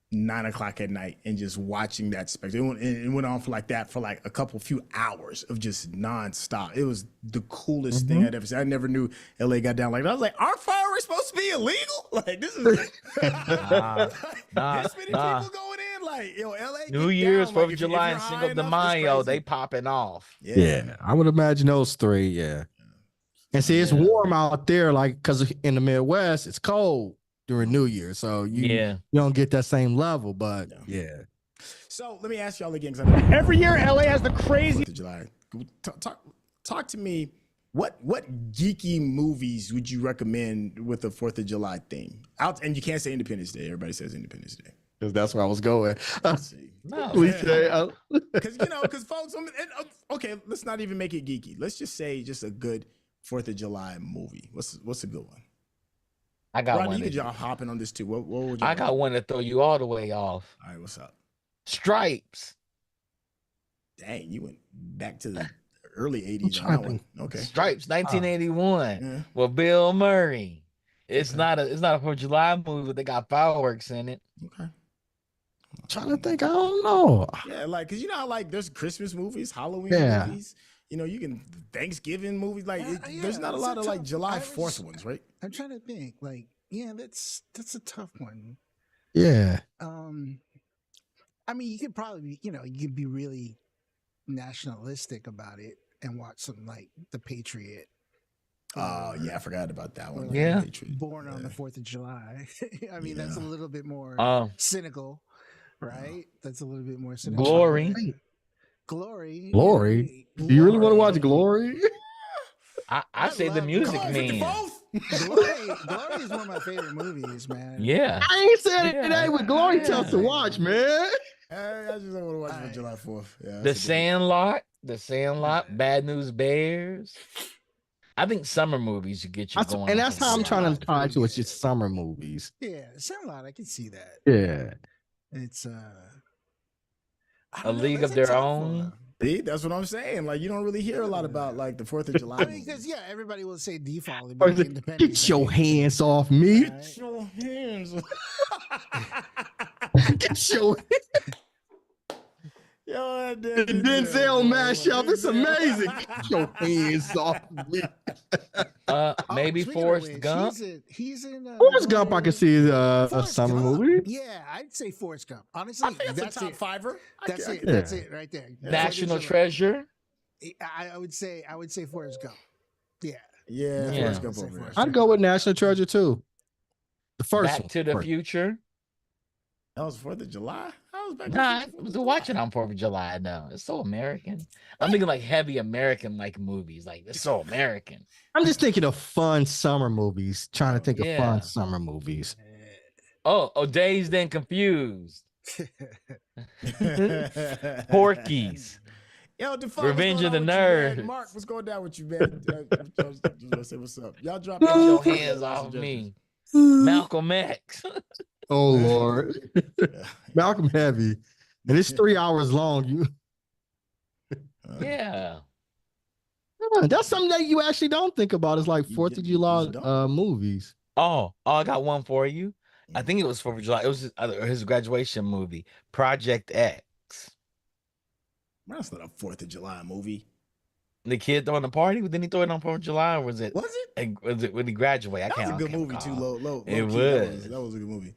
9 o'clock at night and just watching that spectacle. It went on for like that for like a few hours of just nonstop. It was the coolest thing I'd ever seen. I never knew LA got down like that. I was like, aren't fireworks supposed to be illegal? Like this is this many people going in. Like, yo, LA. New Year's, 4th of July, and Cinco de Mayo, they popping off. Yeah, I would imagine those 3. Yeah, and see, it's warm out there, like because in the Midwest, it's cold during New Year, so you don't get that same level. But yeah. So let me ask y'all again, because I know Every year, LA has the crazy. 4th of July. Talk to me. What geeky movies would you recommend with the 4th of July theme? And you can't say Independence Day. Everybody says Independence Day. Because that's where I was going. No. Because folks, okay, let's not even make it geeky. Let's just say just a good 4th of July movie. What's a good one? I got Rodney, one. you could y'all hopping on this too. What would you? I got one to throw you all the way off. All right, what's up? Stripes. Dang, you went back to the early 80s on that one. Okay. Stripes, 1981 with Bill Murray. It's not a 4th of July movie, but they got fireworks in it. Okay. I'm trying to think. I don't know. Yeah, like, cause you know how like there's Christmas movies, Halloween movies. You know, you can Thanksgiving movies. Like, there's not a lot of like July 4th ones, right? I'm trying to think. Like, yeah, that's a tough one. Yeah. I mean, you could probably, you could be really nationalistic about it and watch something like The Patriot. Oh yeah, I forgot about that one. Yeah. Born on the 4th of July. I mean, that's a little bit more cynical, right? That's a little bit more cynical. Glory. Glory. Do you really want to watch Glory? I say the music man. Glory is one of my favorite movies, man. Yeah. I ain't saying it today, but Glory tells to watch, man. I just don't want to watch it for July 4th. Yeah, The Sandlot, Bad News Bears. I think summer movies you get you going. And that's how I'm trying to tie to. It's just summer movies. Yeah, Sandlot, I can see that. Yeah. It's A League of Their Own. See, that's what I'm saying. Like, you don't really hear a lot about like the 4th of July. I mean, because everybody will say default. Get your hands off me. Get your hands. Get your. Yo, the Denzel mashup. It's amazing. Get your hands off me. Maybe Forrest Gump. He's in Forrest Gump. I can see a summer movie. Yeah, I'd say Forrest Gump. Honestly, that's a top fiver. That's it. That's it right there. National Treasure. I would say Forrest Gump. Yeah. Forrest Gump over there. I'd go with National Treasure too. The first Back to the Future. That was 4th of July. I was watching on 4th of July. No, it's so American. I'm thinking like heavy American like movies. Like it's so American. I'm just thinking of fun summer movies. Trying to think of fun summer movies. Oh, Dazed and Confused. Porky's. Yo, Revenge of the Nerds. Mark, what's going down with you, man? Just want to say what's up. Y'all drop your hands off me. Malcolm X. Oh Lord, Malcolm heavy, and it's 3 hours long. Yeah, that's something that you actually don't think about. It's like 4th of July movies. Oh, I got one for you. I think it was 4th of July. It was his graduation movie, Project X. That's not a 4th of July movie. The kid throwing the party? Didn't he throw it on 4th of July? Or was it? Was it when he graduated? That was a good movie too. Low it key, was. That was a good movie.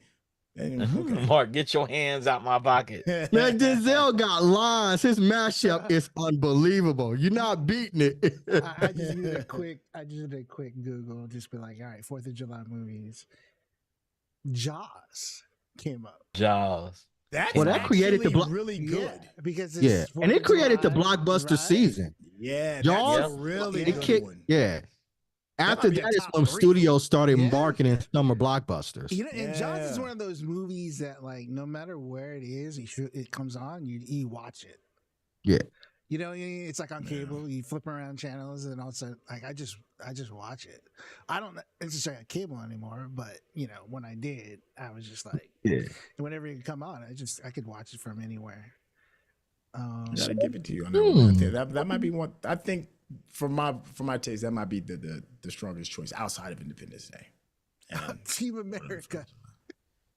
Okay. Mark, get your hands out my pocket. Man, Denzel got lines. His mashup is unbelievable. You're not beating it. I just did a quick Google. Just be like, all right, 4th of July movies. Jaws came up. Jaws. That's Well, that created the really good. Yeah, because it's Yeah, and it 4th of created the July, blockbuster right? season. Yeah, Jaws, that's a really it good kicked, one. yeah. After might be a that is top when 3. studios started Yeah. marketing summer blockbusters. You know, and Jaws is Yeah. one of those movies that, like, no matter where it is, it comes on, you watch it. Yeah. You know, it's like on cable. You flip around channels, and also, like, I just watch it. I don't necessarily have cable anymore, but you know, when I did, I was just like, Yeah. whenever it come on, I could watch it from anywhere. I gotta give it to you on that one. I think that might be one. I think for my taste, that might be the strongest choice outside of Independence Day. Team America.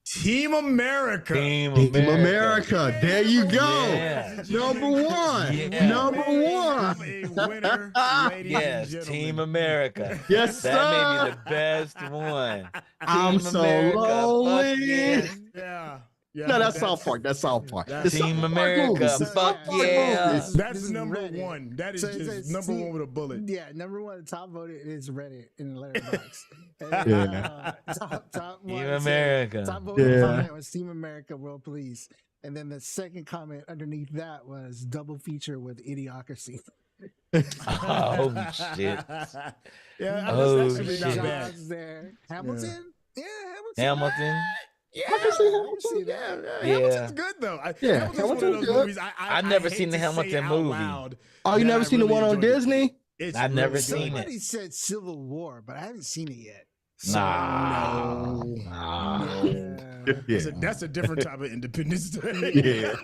Team America. Team Team America. America. There you go. Yeah. Number one. Yeah. Number one. A winner, ladies Yes, and Team gentlemen. America. Yes, That sir. may be the best one. I'm Team so America, fuck lonely. yeah. Yeah. No, that's South Park. That's South Park. That's The Team South Park America, movies. The fuck South Park yeah. movies. That's This is number Reddit. one. That is So it just says number one with a bullet. Yeah, number one top voted is Reddit in Letterboxd. Top one. Team America. Top voted Yeah. comment was Team America World Police. And then the second comment underneath that was double feature with Idiocracy. Oh shit. Yeah, Oh, that's actually not shit. bad. Jaws there. Hamilton? Yeah, Hamilton. Yeah, I can see Hamilton. see that. Yeah, Hamilton's good though. Yeah, Hamilton's one of Hamilton's those good. movies I've never hate seen the to say Hamilton out movie. loud Oh, you that never I seen the really one on enjoyed it. Disney? It's I've never really seen good. it. Somebody said Civil War, but I haven't seen it yet. So, Nah. Yeah. That's a different type of Independence Day. Yeah.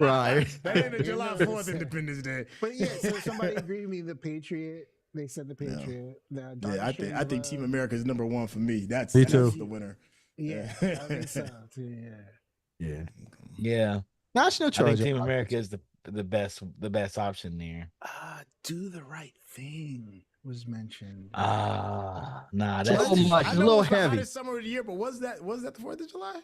Right. That ain't a July 4th Independence Day. But yeah, so somebody agreed with me. The Patriot. They said the Patriot. Yeah, I think Team America is number one for me. That's Me too. That's the winner. Yeah, I think so too. Yeah. Yeah. Yeah. National I think Treasure. Team America is the best option there. Do the Right Thing was mentioned. Nah, So that's too much. I It's a know little it's the heavy. hottest summer of the year, but was that the 4th of July?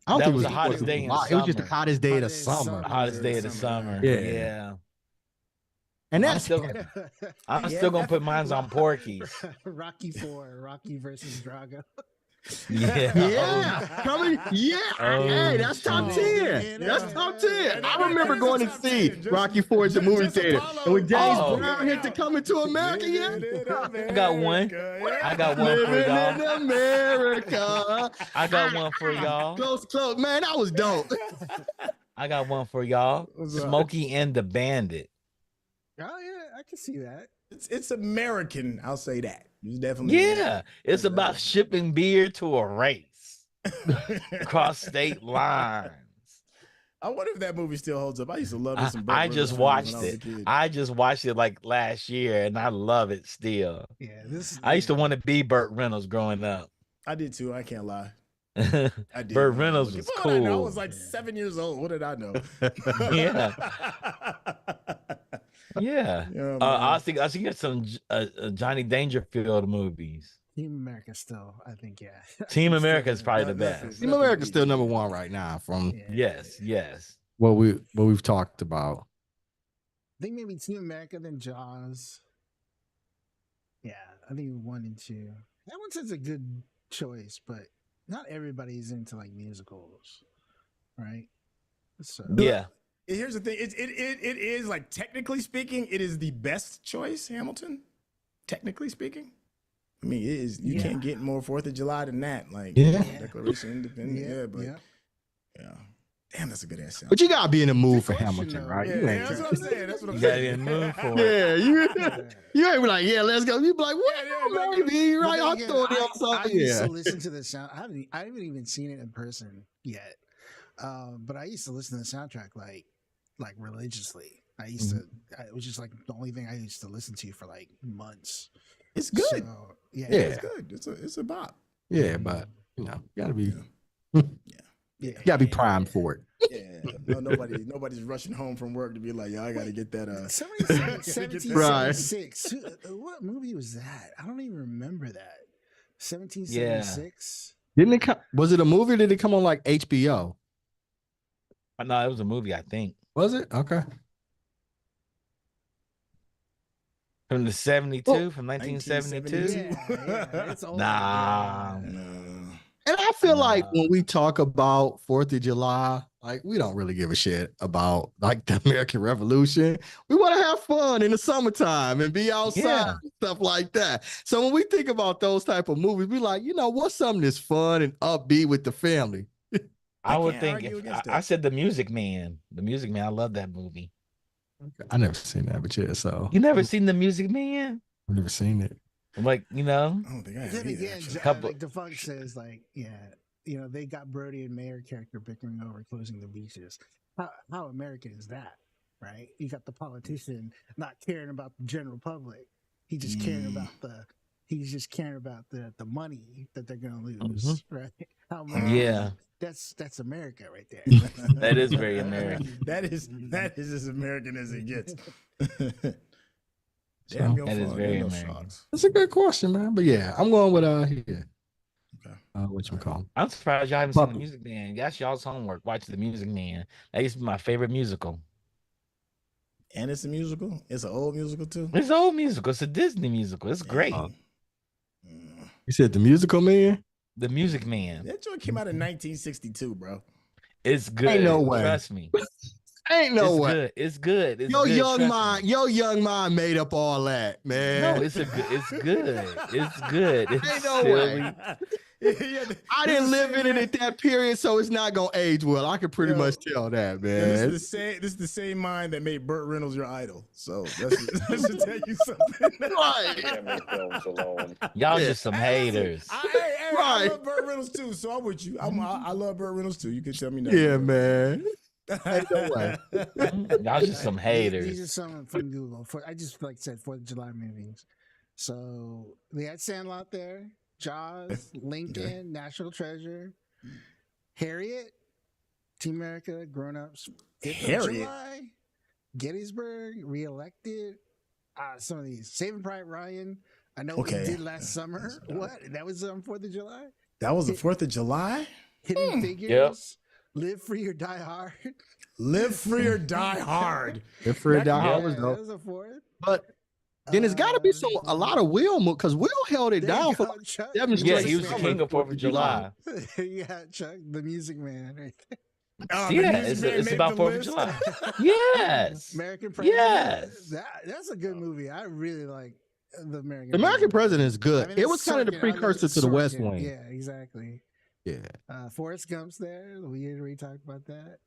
I don't That think was it the hottest day in It was just the summer. hottest day of the Hottest summer. summer. hottest day of the summer. Yeah. Yeah. And I'm that's still gonna put mine on Porky's. Rocky 4, Rocky versus Drago. Yeah. yeah. Coming. Yeah. Oh, Hey, that's top shit. 10. That's top 10. Yeah. I remember going to Top see 10. Just- Rocky 4 at the movie just theater. Apollo. And when James Oh. Brown hit the Coming to America, yeah. I got one. I got one for Living in y'all. America. I got one for y'all. Close. Man, that was dope. I got one for y'all. What's up? Smokey and the Bandit. Oh yeah, I can see that. It's American. I'll say that. It's definitely Yeah. It's about shipping beer to a race across state lines. I wonder if that movie still holds up. I used to love this. I just watched it. I just watched it like last year, and I love it still. Yeah, this. I used to want to be Burt Reynolds growing up. I did too. I can't lie. Burt I did. Reynolds was What did I know? I cool. was like 7 years old. What did I know? Yeah. Yeah. Yeah, I was thinking of some Johnny Dangerfield movies. Team America still, I think, yeah. Team America is probably the Definitely. best. Team America's still number one right now from Yeah. Yes. what we've talked about. I think maybe Team America, then Jaws. Yeah, I think 1 and 2. That one says a good choice, but not everybody's into like musicals, right? So Yeah. Here's the thing. It is like technically speaking, it is the best choice, Hamilton. Technically speaking. I mean, it is. You can't get more 4th of July than that. Like Declaration of Independence. Yeah, but yeah. Damn, that's a good ass sound. But you gotta be in the mood for question, Hamilton, though. right? Yeah, You ain't that's what I'm saying. That's what I'm You gotta saying. be in the mood for it. yeah, you ain't be like, yeah, let's go. You be like, well, maybe, right? But I'll then throw it again, on I something. used Yeah. to listen to the sound. I haven't even seen it in person yet, but I used to listen to the soundtrack like religiously. I used to. It was just like the only thing I used to listen to for like months. It's good. So, yeah, It's good. It's a bop. Yeah, but you know, you gotta be yeah. you gotta be primed for it. Yeah. No, nobody's rushing home from work to be like, yeah, I gotta get that. Somebody said 1776. What movie was that? I don't even remember that. 1776. Didn't it come? Was it a movie or did it come on like HBO? No, it was a movie, I think. Was it? Okay. From the 72, from 1972. Yeah, it's old. Nah. No. And I feel like when we talk about 4th of July, like we don't really give a shit about like the American Revolution. We want to have fun in the summertime and be outside and stuff like that. So when we think about those type of movies, we like, what's something that's fun and upbeat with the family? I would think I said The Music Man. The Music Man, I love that movie. I never seen that, but yeah, so you never seen The Music Man? I've never seen it. Like, I don't think I have Then either, again, like Defunct says, like, they got Brody and Mayor character bickering over closing the beaches. How American is that, right? You got the politician not caring about the general public. He just caring about he's just caring about the money that they're gonna lose, right? How American that's America right there. That is very American. that is as American as it gets. Damn, that is very American. That's a good question, man. But yeah, I'm going with here. Okay. What you call? I'm surprised y'all haven't seen The Music Man. That's y'all's homework. Watch The Music Man. That used to be my favorite musical. And it's a musical? It's an old musical too? It's an old musical. It's a Disney musical. It's great. You said The Musical Man? The Music Man. That joint came out in 1962, bro. It's good. Ain't no way. Trust me. Ain't no way. Good. It's good. Your young mind made up all that, man. No, it's good. It's good. It's Ain't no silly. way. I didn't live in it at that period, so it's not gonna age well. I can pretty much tell that, man. This is the same mind that made Burt Reynolds your idol. So that should tell you something. Right. Y'all just some haters. I love Burt Reynolds too, so I'm with you. I love Burt Reynolds too. You can tell me that. Yeah, man. Ain't no way. Y'all just some haters. These are some from Google. I just like said 4th of July movies. So they had Sandlot there, Jaws, Lincoln, National Treasure, Harriet, Team America, Grown Ups, 5th of July, Gettysburg, Reelected. Some of these, Saving Private Ryan. I know what we did last summer. What? That was on 4th of July. That was the 4th of July. Hidden Figures. Yep. Live Free or Die Hard. Live Free or Die Hard. Live Free or Die Hard was dope. That was a 4th. But then it's got to be a lot of Will, because Will held it down for Chuck. 7 straight. Yeah, he was the king of 4th of July. Yeah, Chuck, the Music Man, right there. It's about 4th of July. Yes. American President. Yes. That's a good movie. I really like the American President is good. I mean, it was kind of the precursor to the West Wing. Yeah, exactly. Yeah. Forrest Gump's there. We already talked about that.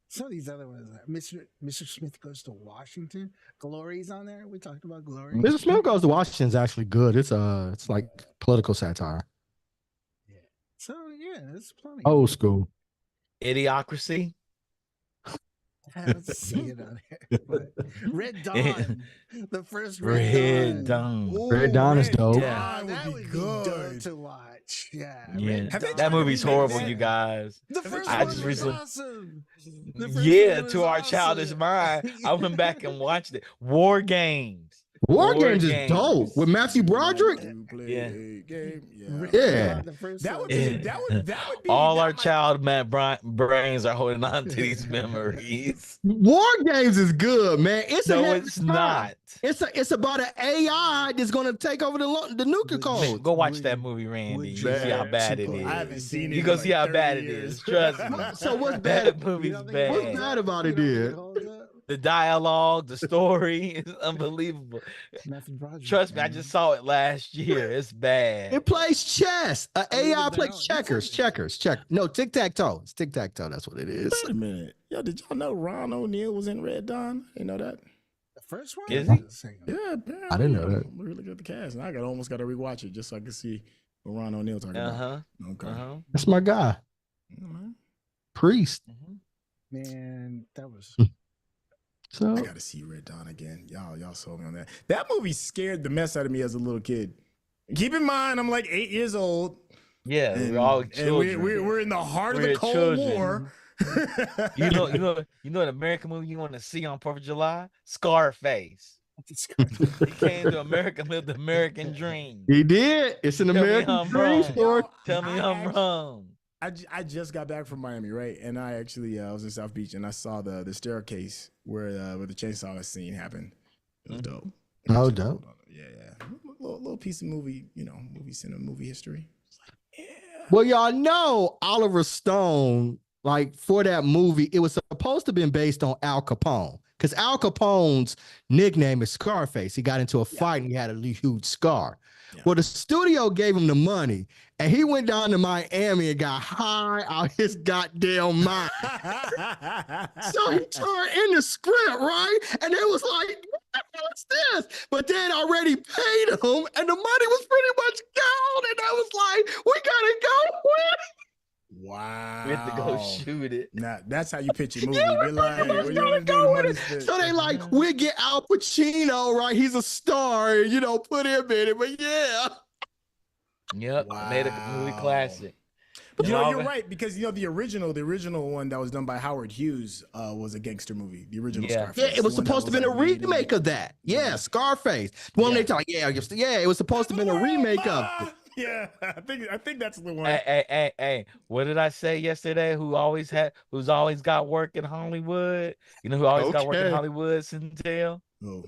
Some of these other ones, Mr. Smith Goes to Washington. Glory's on there. We talked about Glory. Mr. Smith Goes to Washington is actually good. It's like political satire. Yeah. So yeah, there's plenty. Old school. Idiocracy. I haven't seen it on here. But Red Dawn. The first Red Dawn. Ooh, Red Dawn is dope. Yeah, that would be good to watch. Yeah. That movie's horrible, you guys. The first I one just was recently, awesome. To our childish mind, I went back and watched it. War Games. War Games is dope with Matthew Broderick. Yeah. That would be all our child brains are holding on to these memories. War Games is good, man. It's not. It's about an AI that's gonna take over the nuclear code. Go watch that movie, Randy. You see how bad it is. I haven't seen it. You go see how bad it is. Trust me. So what's bad? That movie's bad. What's bad about it, dude? The dialogue, the story is unbelievable. Trust me, I just saw it last year. It's bad. It plays chess. An AI plays checkers. No, tic-tac-toe. It's tic-tac-toe. That's what it is. Wait a minute. Yo, did y'all know Ron O'Neal was in Red Dawn? You know that? The first one? Is he? Yeah, I didn't know that. We're looking at the cast, and I almost got to rewatch it just so I could see what Ron O'Neal talking about. Okay. That's my guy. Priest. Man, that was... So I gotta see Red Dawn again. Y'all sold me on that. That movie scared the mess out of me as a little kid. Keep in mind, I'm like 8 years old. Yeah, we're all children. And we're in the heart of the Cold War. you know an American movie you want to see on 4th of July? Scarface. He came to America, lived the American dream. He did. It's an American dream story. Tell me I'm wrong. I just got back from Miami, right? And I actually I was in South Beach, and I saw the staircase where the chainsaw scene happened. It was dope. Oh, dope. Little piece of movie, movie cinema, movie history. Yeah. Well, y'all know Oliver Stone, like for that movie, it was supposed to have been based on Al Capone because Al Capone's nickname is Scarface. He got into a fight and he had a huge scar. Yeah. Well, the studio gave him the money and he went down to Miami and got high out his goddamn mind. So he turned in the script, right? And it was like, what's this? But then already paid him and the money was pretty much gone. And I was like, we gotta go with. Wow. We have to go shoot it. Nah, that's how you pitch a movie. You're like, so they like, we get Al Pacino, right? He's a star, put him in it. But yeah. Yep. Wow. Made a movie classic. But you're right, because the original one that was done by Howard Hughes was a gangster movie. The original Scarface. Yeah, it was supposed to have been a remake of that. Yeah, Scarface. The one they talk, it was supposed to have been a remake of it. Yeah, I think that's the one. Hey, what did I say yesterday? Who's always got work in Hollywood? You know who always got work in Hollywood, Centel? Oh.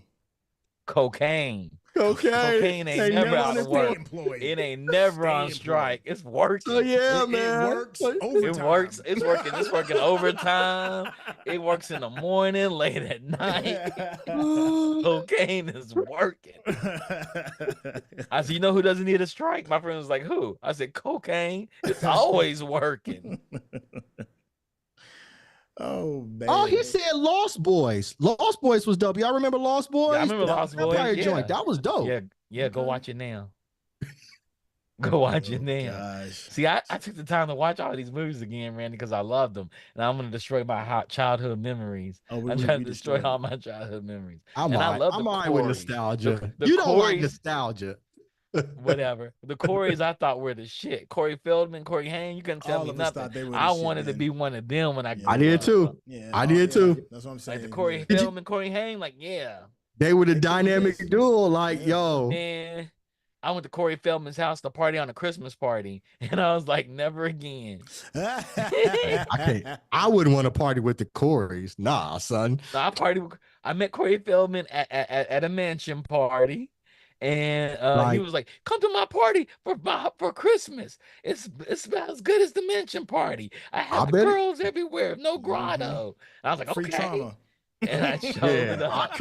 Cocaine. Cocaine ain't never out of work. It ain't never on strike. It's working. Oh yeah, man. It works overtime. It works. It's working. It's working overtime. It works in the morning, late at night. Cocaine is working. I said, you know who doesn't need a strike? My friend was like, who? I said, cocaine. It's always working. Oh, man. Oh, he said Lost Boys. Lost Boys was dope. Y'all remember Lost Boys? Yeah, I remember Lost Boys. Yeah. Joint. That was dope. Yeah. Go watch it now. Go watch it now. Gosh. See, I took the time to watch all these movies again, Randy, because I loved them. And I'm going to destroy my childhood memories. I'm trying to destroy all my childhood memories. I'm all right with nostalgia. You don't like nostalgia. Whatever. The Corys I thought were the shit. Corey Feldman, Corey Haim, you couldn't tell me nothing. I wanted to be one of them when I did too. Yeah, I did too. That's what I'm saying. Like the Corey Feldman, Corey Haim, like, yeah. They were the dynamic duo, like, yo. Man, I went to Corey Feldman's house to party on a Christmas party, and I was like, never again. I wouldn't want to party with the Coreys. Nah, son. No, I met Corey Feldman at a mansion party. And he was like, "Come to my party for Christmas. It's about as good as the mansion party. I have the girls everywhere, no grotto." I was like, "Free okay." trauma. And I showed it up.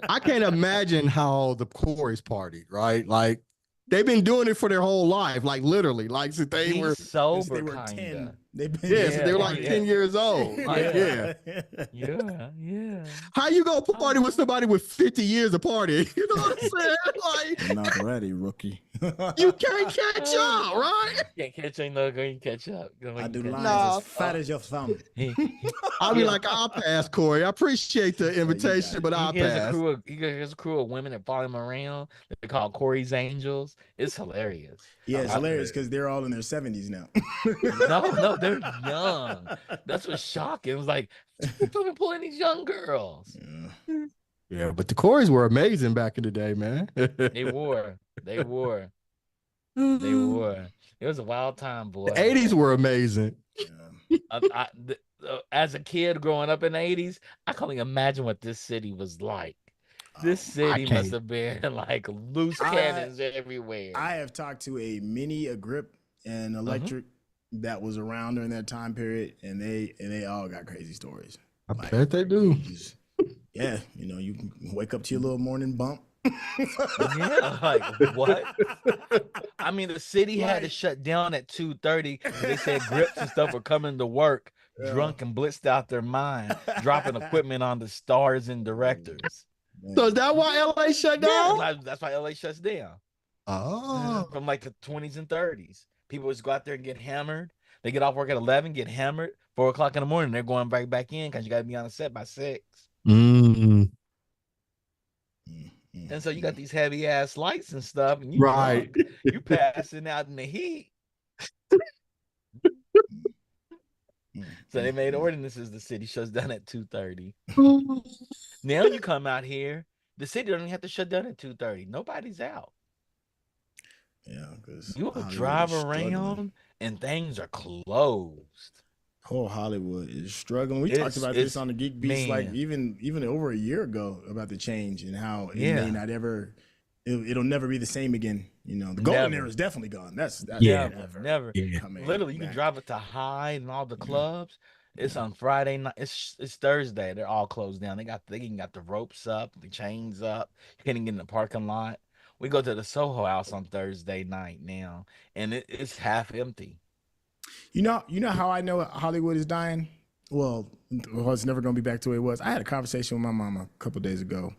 I can't imagine how the Corys party, right? Like they've been doing it for their whole life, like literally, like since they were sober. They were 10. They were like 10 years old. Like, yeah. How you gonna party with somebody with 50 years of party? You know what I'm saying? Like, you're not ready, rookie. You can't catch up, right? You can't catch up. No, go and catch up. I do lines as fat as your thumb. I'll be like, I'll pass, Corey. I appreciate the invitation, but I'll pass. He has a crew of women that follow him around. They call Corey's Angels. It's hilarious. Yeah, it's hilarious because they're all in their 70s now. No, they're young. That's what's shocking. It was like, people pulling these young girls. Yeah, but the Corys were amazing back in the day, man. They were. It was a wild time, boy. The 80s were amazing. As a kid growing up in the 80s, I can't even imagine what this city was like. This city must have been like loose cannons everywhere. I have talked to a Grip and Electric that was around during that time period, and they all got crazy stories. I bet they do. You can wake up to your little morning bump. Yeah, like what? I mean, the city had to shut down at 2:30. They said Grips and stuff were coming to work drunk and blitzed out their mind, dropping equipment on the stars and directors. So is that why LA shut down? Yeah, that's why LA shuts down. Oh, from like the 20s and 30s, people just go out there and get hammered. They get off work at 11, get hammered. 4 o'clock in the morning, they're going back in because you got to be on the set by 6. Mm. And so you got these heavy ass lights and stuff, and you passing out in the heat. So they made ordinances. The city shuts down at 2:30. Now you come out here, the city don't even have to shut down at 2:30. Nobody's out. Yeah, because you will drive around and things are closed. Whole Hollywood is struggling. We talked about this on the GeekBeast, like even over a year ago about the change and how it may not ever it'll never be the same again. You know, the golden era is definitely gone. That's never. Yeah. Literally, you can drive it to Hyde and all the clubs. It's on Friday night. It's Thursday. They're all closed down. They even got the ropes up, the chains up. You can't even get in the parking lot. We go to the Soho House on Thursday night now, and it's half empty. You know how I know Hollywood is dying? Well, it's never going to be back to the way it was. I had a conversation with my mama a couple of days ago,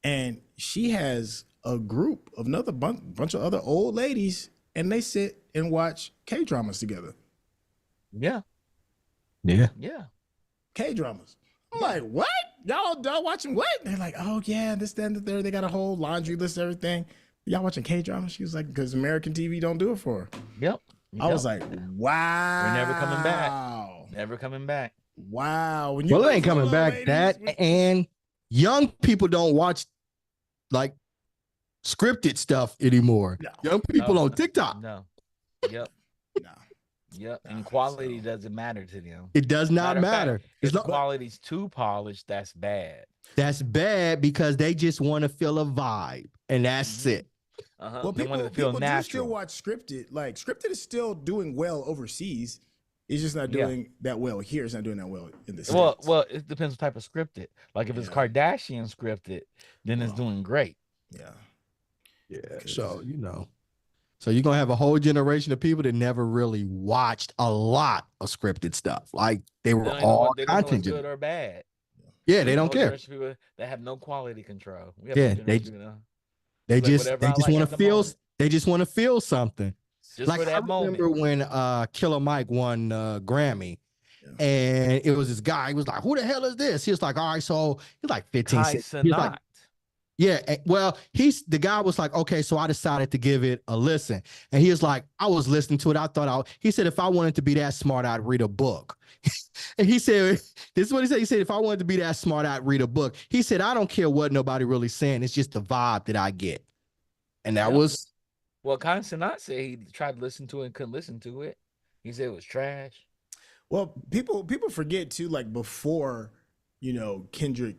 and she has a group of another bunch of other old ladies, and they sit and watch K-dramas together. Yeah. K-dramas. I'm like, what? Y'all watching what? And they're like, oh yeah, this, that, and the third. They got a whole laundry list, everything. Y'all watching K-dramas? She was like, because American TV don't do it for her. Yep. I was like, wow. We're never coming back. Never coming back. Wow. Well, it ain't coming back. And young people don't watch like scripted stuff anymore. No. Young people on TikTok. No. Yep. No. Yep. And quality doesn't matter to them. It does not matter. If the quality's too polished, that's bad. That's bad because they just want to feel a vibe, and that's it. Well, people do still watch scripted. Like scripted is still doing well overseas. It's just not doing that well here. It's not doing that well in the States. Well, it depends what type of scripted. Like if it's Kardashian scripted, then it's doing great. Yeah. So so you're gonna have a whole generation of people that never really watched a lot of scripted stuff. Like they were all content good or bad. Yeah, they don't care. People that have no quality control. They just want to feel. They just want to feel something. Just like for that moment. Remember when Killer Mike won Grammy, and it was this guy. He was like, "Who the hell is this?" He was like, "All right, so he's like 15." Well, the guy was like, "Okay, so I decided to give it a listen," and he was like, "I was listening to it. He said, if I wanted to be that smart, I'd read a book." And he said, "This is what he said. He said, if I wanted to be that smart, I'd read a book." He said, "I don't care what nobody really saying. It's just the vibe that I get," and that was. Well, Chestnut said he tried to listen to it and couldn't listen to it. He said it was trash. Well, people forget too, like before, Kendrick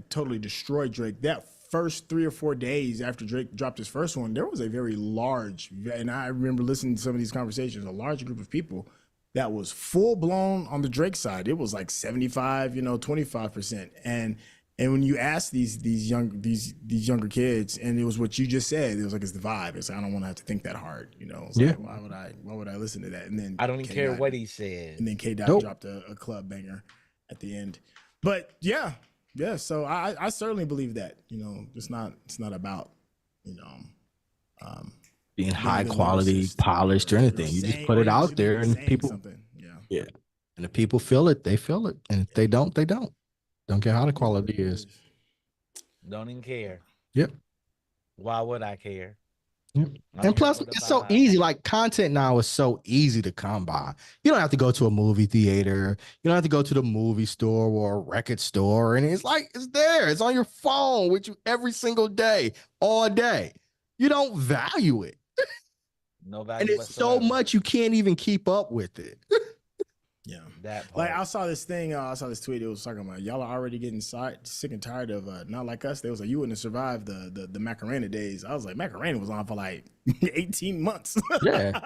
totally destroyed Drake, that first 3 or 4 days after Drake dropped his first one, there was a very large, and I remember listening to some of these conversations, a large group of people that was full blown on the Drake side. It was like 75, 25%. And when you ask these younger kids, and it was what you just said, it was like, it's the vibe. It's like, I don't want to have to think that hard, It's like, why would I listen to that? And then I don't even care what he said. And then K-Dot dropped a club banger at the end. But yeah. So I certainly believe that. It's not about being high quality, polished, or anything. You just put it out there, and people. Yeah. And if people feel it, they feel it, and if they don't, they don't. Don't care how the quality is. Don't even care. Yep. Why would I care? Yep. And plus, it's so easy. Like content now is so easy to come by. You don't have to go to a movie theater. You don't have to go to the movie store or a record store. And it's like, it's there. It's on your phone with you every single day, all day. You don't value it. No value. And it's so much you can't even keep up with it. Yeah, that part. Like I saw this thing. I saw this tweet. It was talking about y'all are already getting sick and tired of not like us. They was like, you wouldn't have survived the Macarena days. I was like, Macarena was on for like 18 months. Yeah,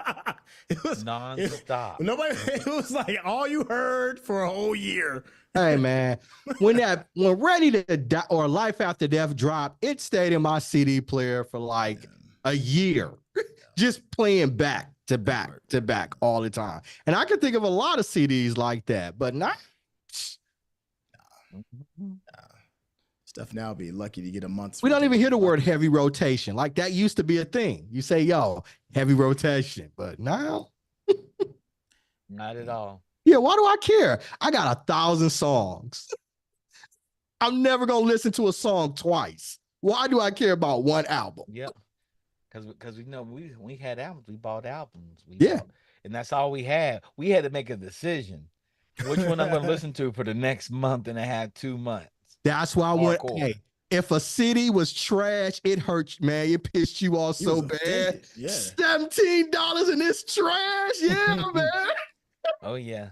it was nonstop. It was like all you heard for a whole year. Hey man, when Ready to Die or Life After Death dropped, it stayed in my CD player for like a year, just playing back to back all the time. And I can think of a lot of CDs like that, but not. Stuff now be lucky to get a month. We don't even hear the word heavy rotation. Like that used to be a thing. You say, yo, heavy rotation, but now. Not at all. Yeah, why do I care? I got 1,000 songs. I'm never going to listen to a song twice. Why do I care about one album? Yep. Because we had albums, we bought albums. Yeah. And that's all we had. We had to make a decision. Which one I'm going to listen to for the next month and a half, 2 months. That's why I went, hey, if a CD was trash, it hurt, man. It pissed you off so bad. Yeah. $17 in this trash. Yeah, man. Oh yeah.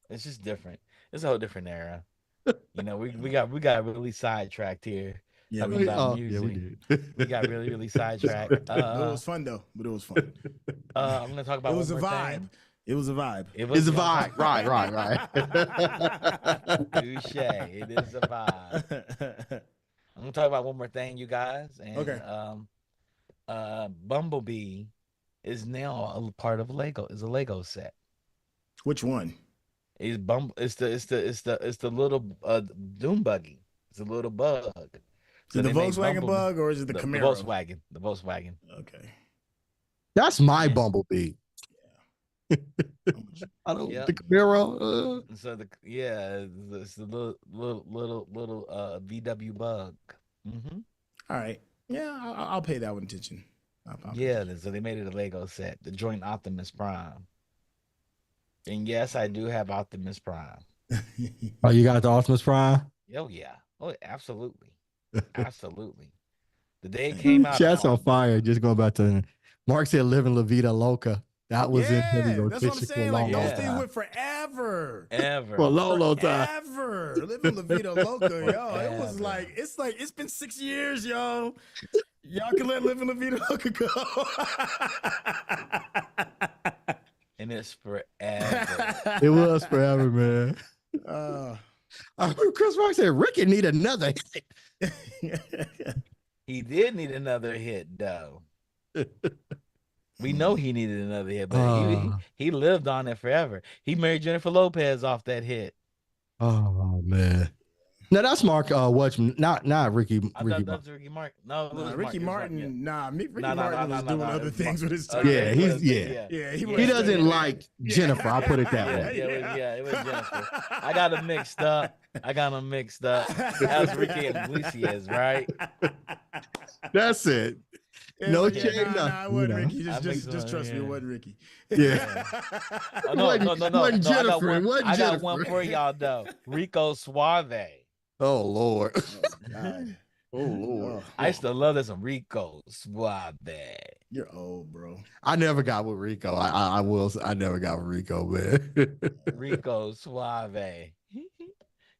It's just different. It's a whole different era. We got really sidetracked here. Yeah, talking we about Oh, yeah, we music. did. We got really, really sidetracked. but it was fun though. But it was fun. I'm gonna talk about It was a one more vibe. thing. It was a vibe. It was It's a I'm vibe. Right. touche. It is a vibe. I'm gonna talk about one more thing, you guys. And Okay. Bumblebee is now a part of Lego. Is a Lego set. Which one? It's the little Doom buggy. It's a little bug. Is it the Volkswagen bug or is it the Camaro? The Volkswagen. Okay. That's my Bumblebee. I don't the Camaro. So it's the little VW bug. Mm-hmm. All right. Yeah, I'll pay that one attention. So they made it a Lego set, the joint Optimus Prime. And yes, I do have Optimus Prime. Oh, you got the Optimus Prime? Oh yeah. Oh, absolutely. Absolutely. The day it came out. Chat's on fire. Just going back to Mark said living La Vida Loca. That was in heavy rotation. That's what I'm saying. Like those things went forever. For a long time. Ever. Living La Vida Loca, yo. It was like it's been 6 years, yo. Y'all can let Living La Vida Loca go. And it's forever. It was forever, man. I heard Chris Rock said Ricky need another hit. He did need another hit, though. We know he needed another hit, but he lived on it forever. He married Jennifer Lopez off that hit. Oh man. No, that's Mark Watchman, not Ricky. I thought that's Ricky Martin. No, Ricky Martin. Ricky Martin was doing other things with his time. He doesn't like Jennifer. I'll put it that way. It was Jennifer. I got them mixed up. That was Ricky Iglesias, right? That's it. No shade. Nah, it wasn't Ricky. Just trust me, it wasn't Ricky. Yeah. No. Wasn't Jennifer. I got one for y'all though. Rico Suave. Oh Lord. Oh Lord. I used to love this one. Rico Suave. You're old, bro. I never got with Rico. I never got with Rico, man. Rico Suave.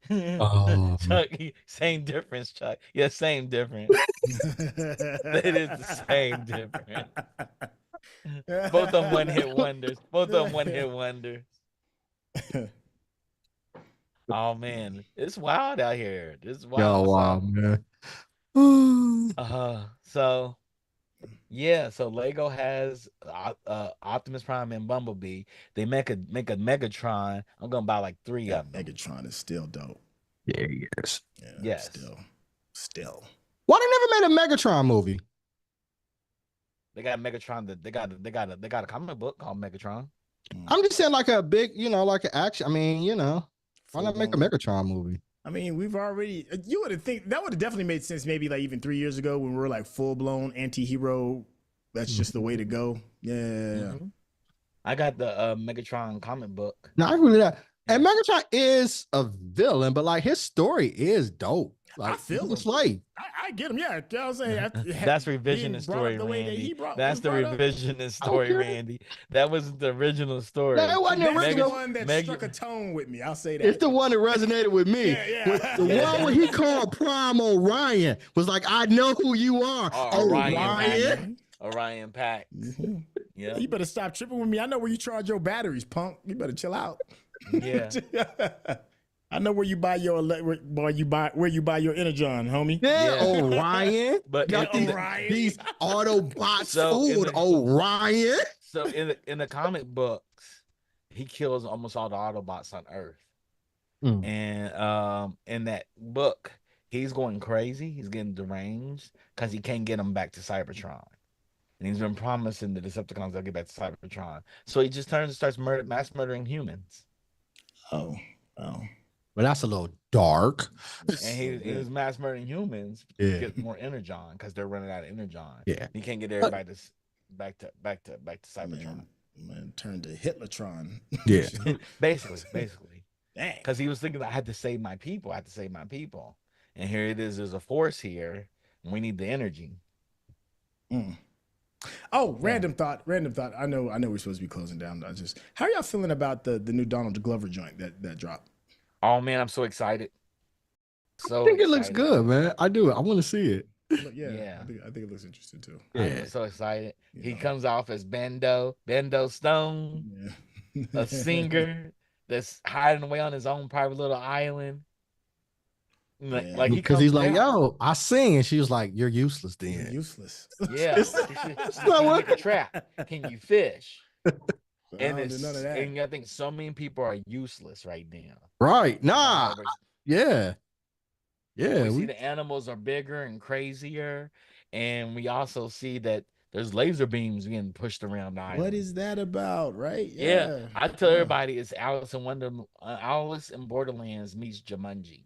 Oh. Chuck, same difference, Chuck. Yeah, same difference. It is the same difference. Both of them one-hit wonders. Oh man, it's wild out here. It's wild. Oh wow, man. So Lego has Optimus Prime and Bumblebee. They make a Megatron. I'm gonna buy like 3 of them. Megatron is still dope. Yeah, yes. Yeah, yes. Still. Why they never made a Megatron movie? They got Megatron. They got a comic book called Megatron. I'm just saying, like a big, like an action. I mean, why not make a Megatron movie? I mean, we've already. You would have think that would have definitely made sense. Maybe like even 3 years ago when we were like full blown anti-hero. That's just the way to go. Yeah. Mm-hmm. I got the Megatron comic book. No, I agree with that. And Megatron is a villain, but like his story is dope. Like, I feel it's like I get him. Yeah, I was saying that's revisionist story, Randy. That's the revisionist story, Randy. That wasn't the original story. That wasn't the original one that struck a tone with me. I'll say that. It's the one that resonated with me. Yeah. The one where he called Prime Orion was like, "I know who you are, Orion." Orion Pack. Mm-hmm. Yeah. You better stop tripping with me. I know where you charge your batteries, punk. You better chill out. Yeah. I know where you buy your Energon, homie. Yeah. Orion. But Orion. These Autobots food, Orion. So in the comic books, he kills almost all the Autobots on Earth. And in that book, he's going crazy. He's getting deranged because he can't get them back to Cybertron. And he's been promising the Decepticons they'll get back to Cybertron. So he just starts mass murdering humans. Oh. But that's a little dark. And he was mass murdering humans to get more Energon because they're running out of Energon. Yeah. He can't get everybody back to Cybertron. Man, turned to Hitlertron. Yeah. basically. Dang. Because he was thinking, I had to save my people. And here it is. There's a force here. And we need the energy. Oh, random thought. I know we're supposed to be closing down. How are y'all feeling about the new Donald Glover joint that dropped? Oh man, I'm so excited. so think it looks excited. good, man. I do. I want to see it. Yeah, I think it looks interesting too. I'm so excited. You He know. comes off as Bendo Stone, a singer that's hiding away on his own private little island. Like he Because comes he's like, out. yo, I sing, and she was like, you're useless then. You're useless. Yeah. It's Can not you what- make a trap? Can you fish? And I don't do none of that. And I think so many people are useless right now. Right. Nah. Yeah. Yeah. We see the animals are bigger and crazier, and we also see that there's laser beams being pushed around the island. What is that about, right? Yeah. I tell everybody it's Alice in Borderlands meets Jumanji.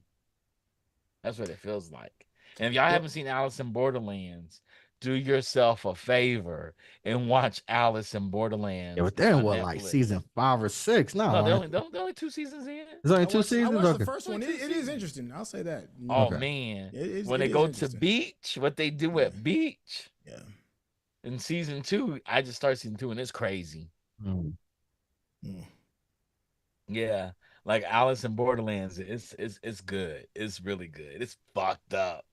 That's what it feels like. And if y'all haven't seen Alice in Borderlands, do yourself a favor and watch Alice in Borderlands. Yeah, but they're in what, like season 5 or 6? No, they're only 2 seasons in. There's only 2 seasons. I watched the first one. It is interesting. I'll say that. Oh man, when they go to beach, what they do at beach. Yeah. In season 2, I just started season 2, and it's crazy. Yeah, like Alice in Borderlands, it's good. It's really good. It's fucked up.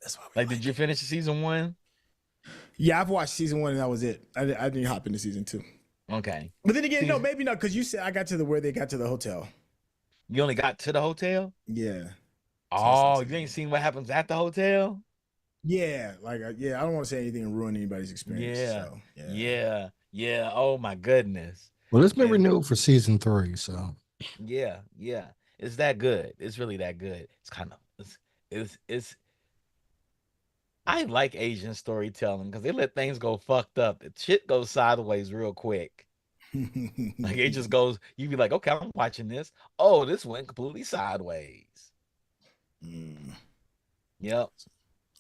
That's why. Like, did you finish season 1? Yeah, I've watched season 1 and that was it. I didn't hop into season 2. Okay, but then again, no, maybe not, because you said I got to where they got to the hotel. You only got to the hotel? Yeah. Oh, you ain't seen what happens at the hotel? Yeah, like I don't want to say anything and ruin anybody's experience. Yeah. Oh my goodness. Well, it's been renewed for season 3, so yeah, it's that good. It's really that good. It's kind of it's. I like Asian storytelling because they let things go fucked up. Shit goes sideways real quick. Like it just goes. You be like, okay, I'm watching this. Oh, this went completely sideways. Yep.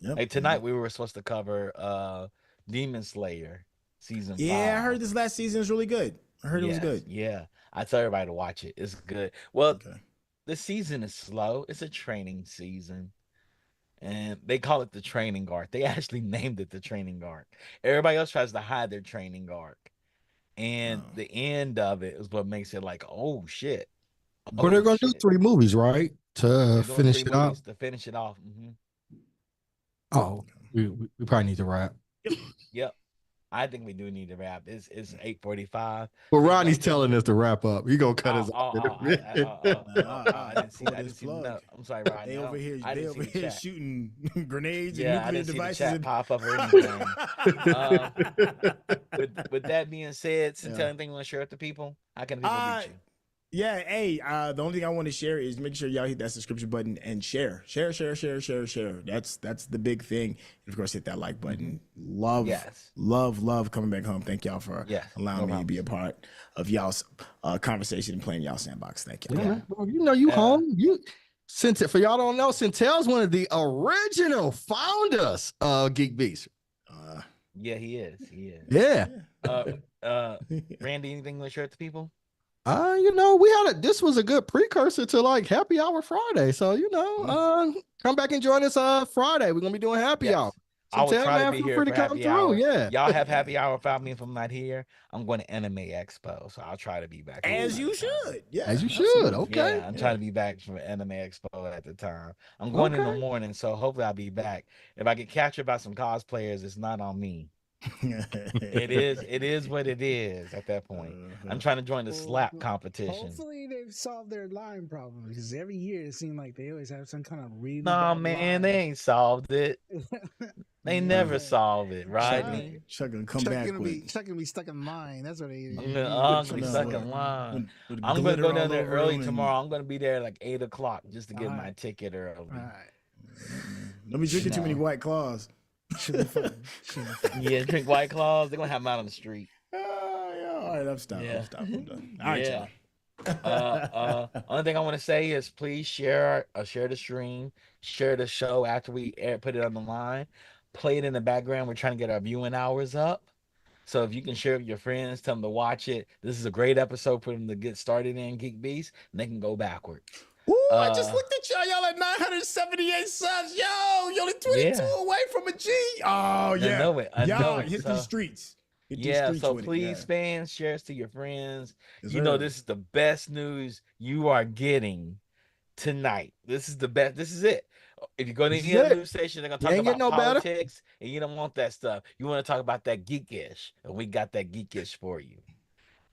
Like tonight we were supposed to cover Demon Slayer season 5. Yeah, I heard this last season is really good. I heard it was good. Yeah, I tell everybody to watch it. It's good. Well, the season is slow. It's a training season, and they call it the training arc. They actually named it the training arc. Everybody else tries to hide their training arc, and the end of it is what makes it like, oh shit. But they're gonna do 3 movies, right? To finish it up. To finish it off. Oh, we probably need to wrap. Yep. I think we do need to wrap. It's 8:45. Well, Ronnie's telling us to wrap up. You gonna cut us off? I didn't see that. I'm sorry, Ronnie. They over here shooting grenades and nuclear devices. The chat pop up or anything. With that being said, tell anything you want to share with the people. How can people reach you? Yeah, hey, the only thing I want to share is make sure y'all hit that subscription button and share. That's the big thing. And of course, hit that like button. Love coming back home. Thank y'all for allowing me to be a part of y'all's conversation and playing y'all sandbox. Thank y'all. Yeah, well, you know you home. For y'all don't know, Centel's one of the original founders of GeekBeast. Yeah, he is. Yeah. Randy, anything you want to share with the people? This was a good precursor to like Happy Hour Friday. So, come back and join us Friday. We're gonna be doing Happy Hour. I will try to be here for Happy Hour. Yeah. Y'all have Happy Hour without me if I'm not here. I'm going to Anime Expo, so I'll try to be back. As you should. Yeah. As you should. Okay. Yeah, I'm trying to be back for Anime Expo at the time. I'm going in the morning, so hopefully I'll be back. If I get captured by some cosplayers, it's not on me. It is what it is at that point. I'm trying to join the slap competition. Hopefully they've solved their line problem, because every year it seems like they always have some kind of really they ain't solved it. They never solve it, right? Chuck gonna come back with Chuck gonna be stuck in line. That's what he I'm gonna be stuck in line. I'm gonna go down there early tomorrow. I'm gonna be there like 8 o'clock just to get my ticket early. All right. Don't be drinking too many White Claws. Yeah, drink White Claws. They're gonna have them out on the street. All right, I'm done. All right, only thing I want to say is please share the stream, share the show after we put it on the line, play it in the background. We're trying to get our viewing hours up, so if you can share it with your friends, tell them to watch it. This is a great episode for them to get started in GeekBeast, and they can go backwards. Ooh, I just looked at y'all at 978 subs. Yo, you're only 22 away from a G. Oh, yeah. I know it. Hit these streets. So please, fans, share it to your friends. This is the best news you are getting tonight. This is the best. This is it. If you go to This is any other it. news station, they're gonna You talk ain't getting about no better. politics, and you don't want that stuff. You want to talk about that geekish, and we got that geekish for you.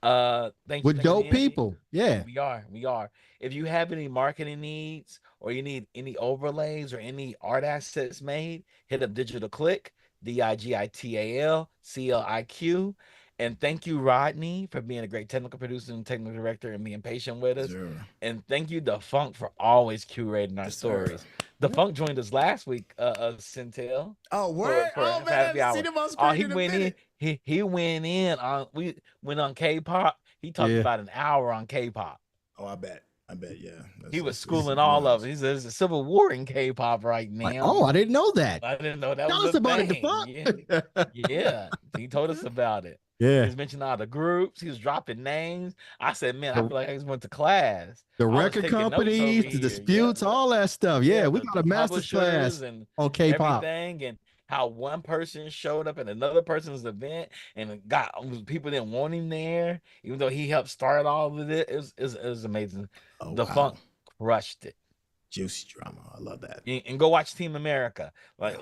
Thanks for With tuning dope in. people. Yeah. We are. If you have any marketing needs or you need any overlays or any art assets made, hit up Digital Click, DIGITAL CLIQ. And thank you, Rodney, for being a great technical producer and technical director and being patient with us. Sure. And thank you, The Funk, for always curating our Yes, sir. stories. The Funk joined us last week, Centel. Oh, word! For Oh, man, I happy haven't hour. seen him on Oh, screen he in a went in. minute. He went in on we went on K-pop. He talked Yeah. about an hour on K-pop. Oh, I bet, yeah. He was schooling all of it. He says there's a civil war in K-pop right now. Like, oh, I didn't know that. I didn't know that Tell was us a about it, thing. The Funk. Yeah, he told us about it. Yeah. He was mentioning all the groups. He was dropping names. I said, man, I The- feel like I just went to class. The I was record taking notes companies, over the here. disputes, Yeah. all that stuff. Yeah, we the got a master's class publishers and on K-pop. everything, and how one person showed up at another person's event and got people didn't want him there, even though he helped start all of it. It was amazing. Oh, The wow. Funk crushed it. Juicy drama. I love that. And go watch Team America. Like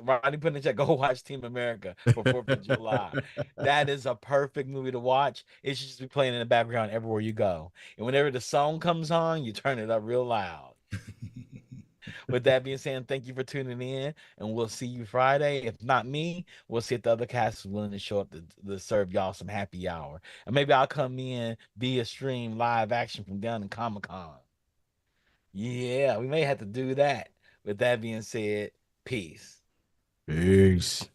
Rodney put in the chat, go watch Team America for 4th of July. That is a perfect movie to watch. It should just be playing in the background everywhere you go. And whenever the song comes on, you turn it up real loud. With that being said, thank you for tuning in, and we'll see you Friday. If not me, we'll see if the other cast is willing to show up to serve y'all some happy hour. And maybe I'll come in via stream live action from down in Comic-Con. Yeah, we may have to do that. With that being said, peace. Peace.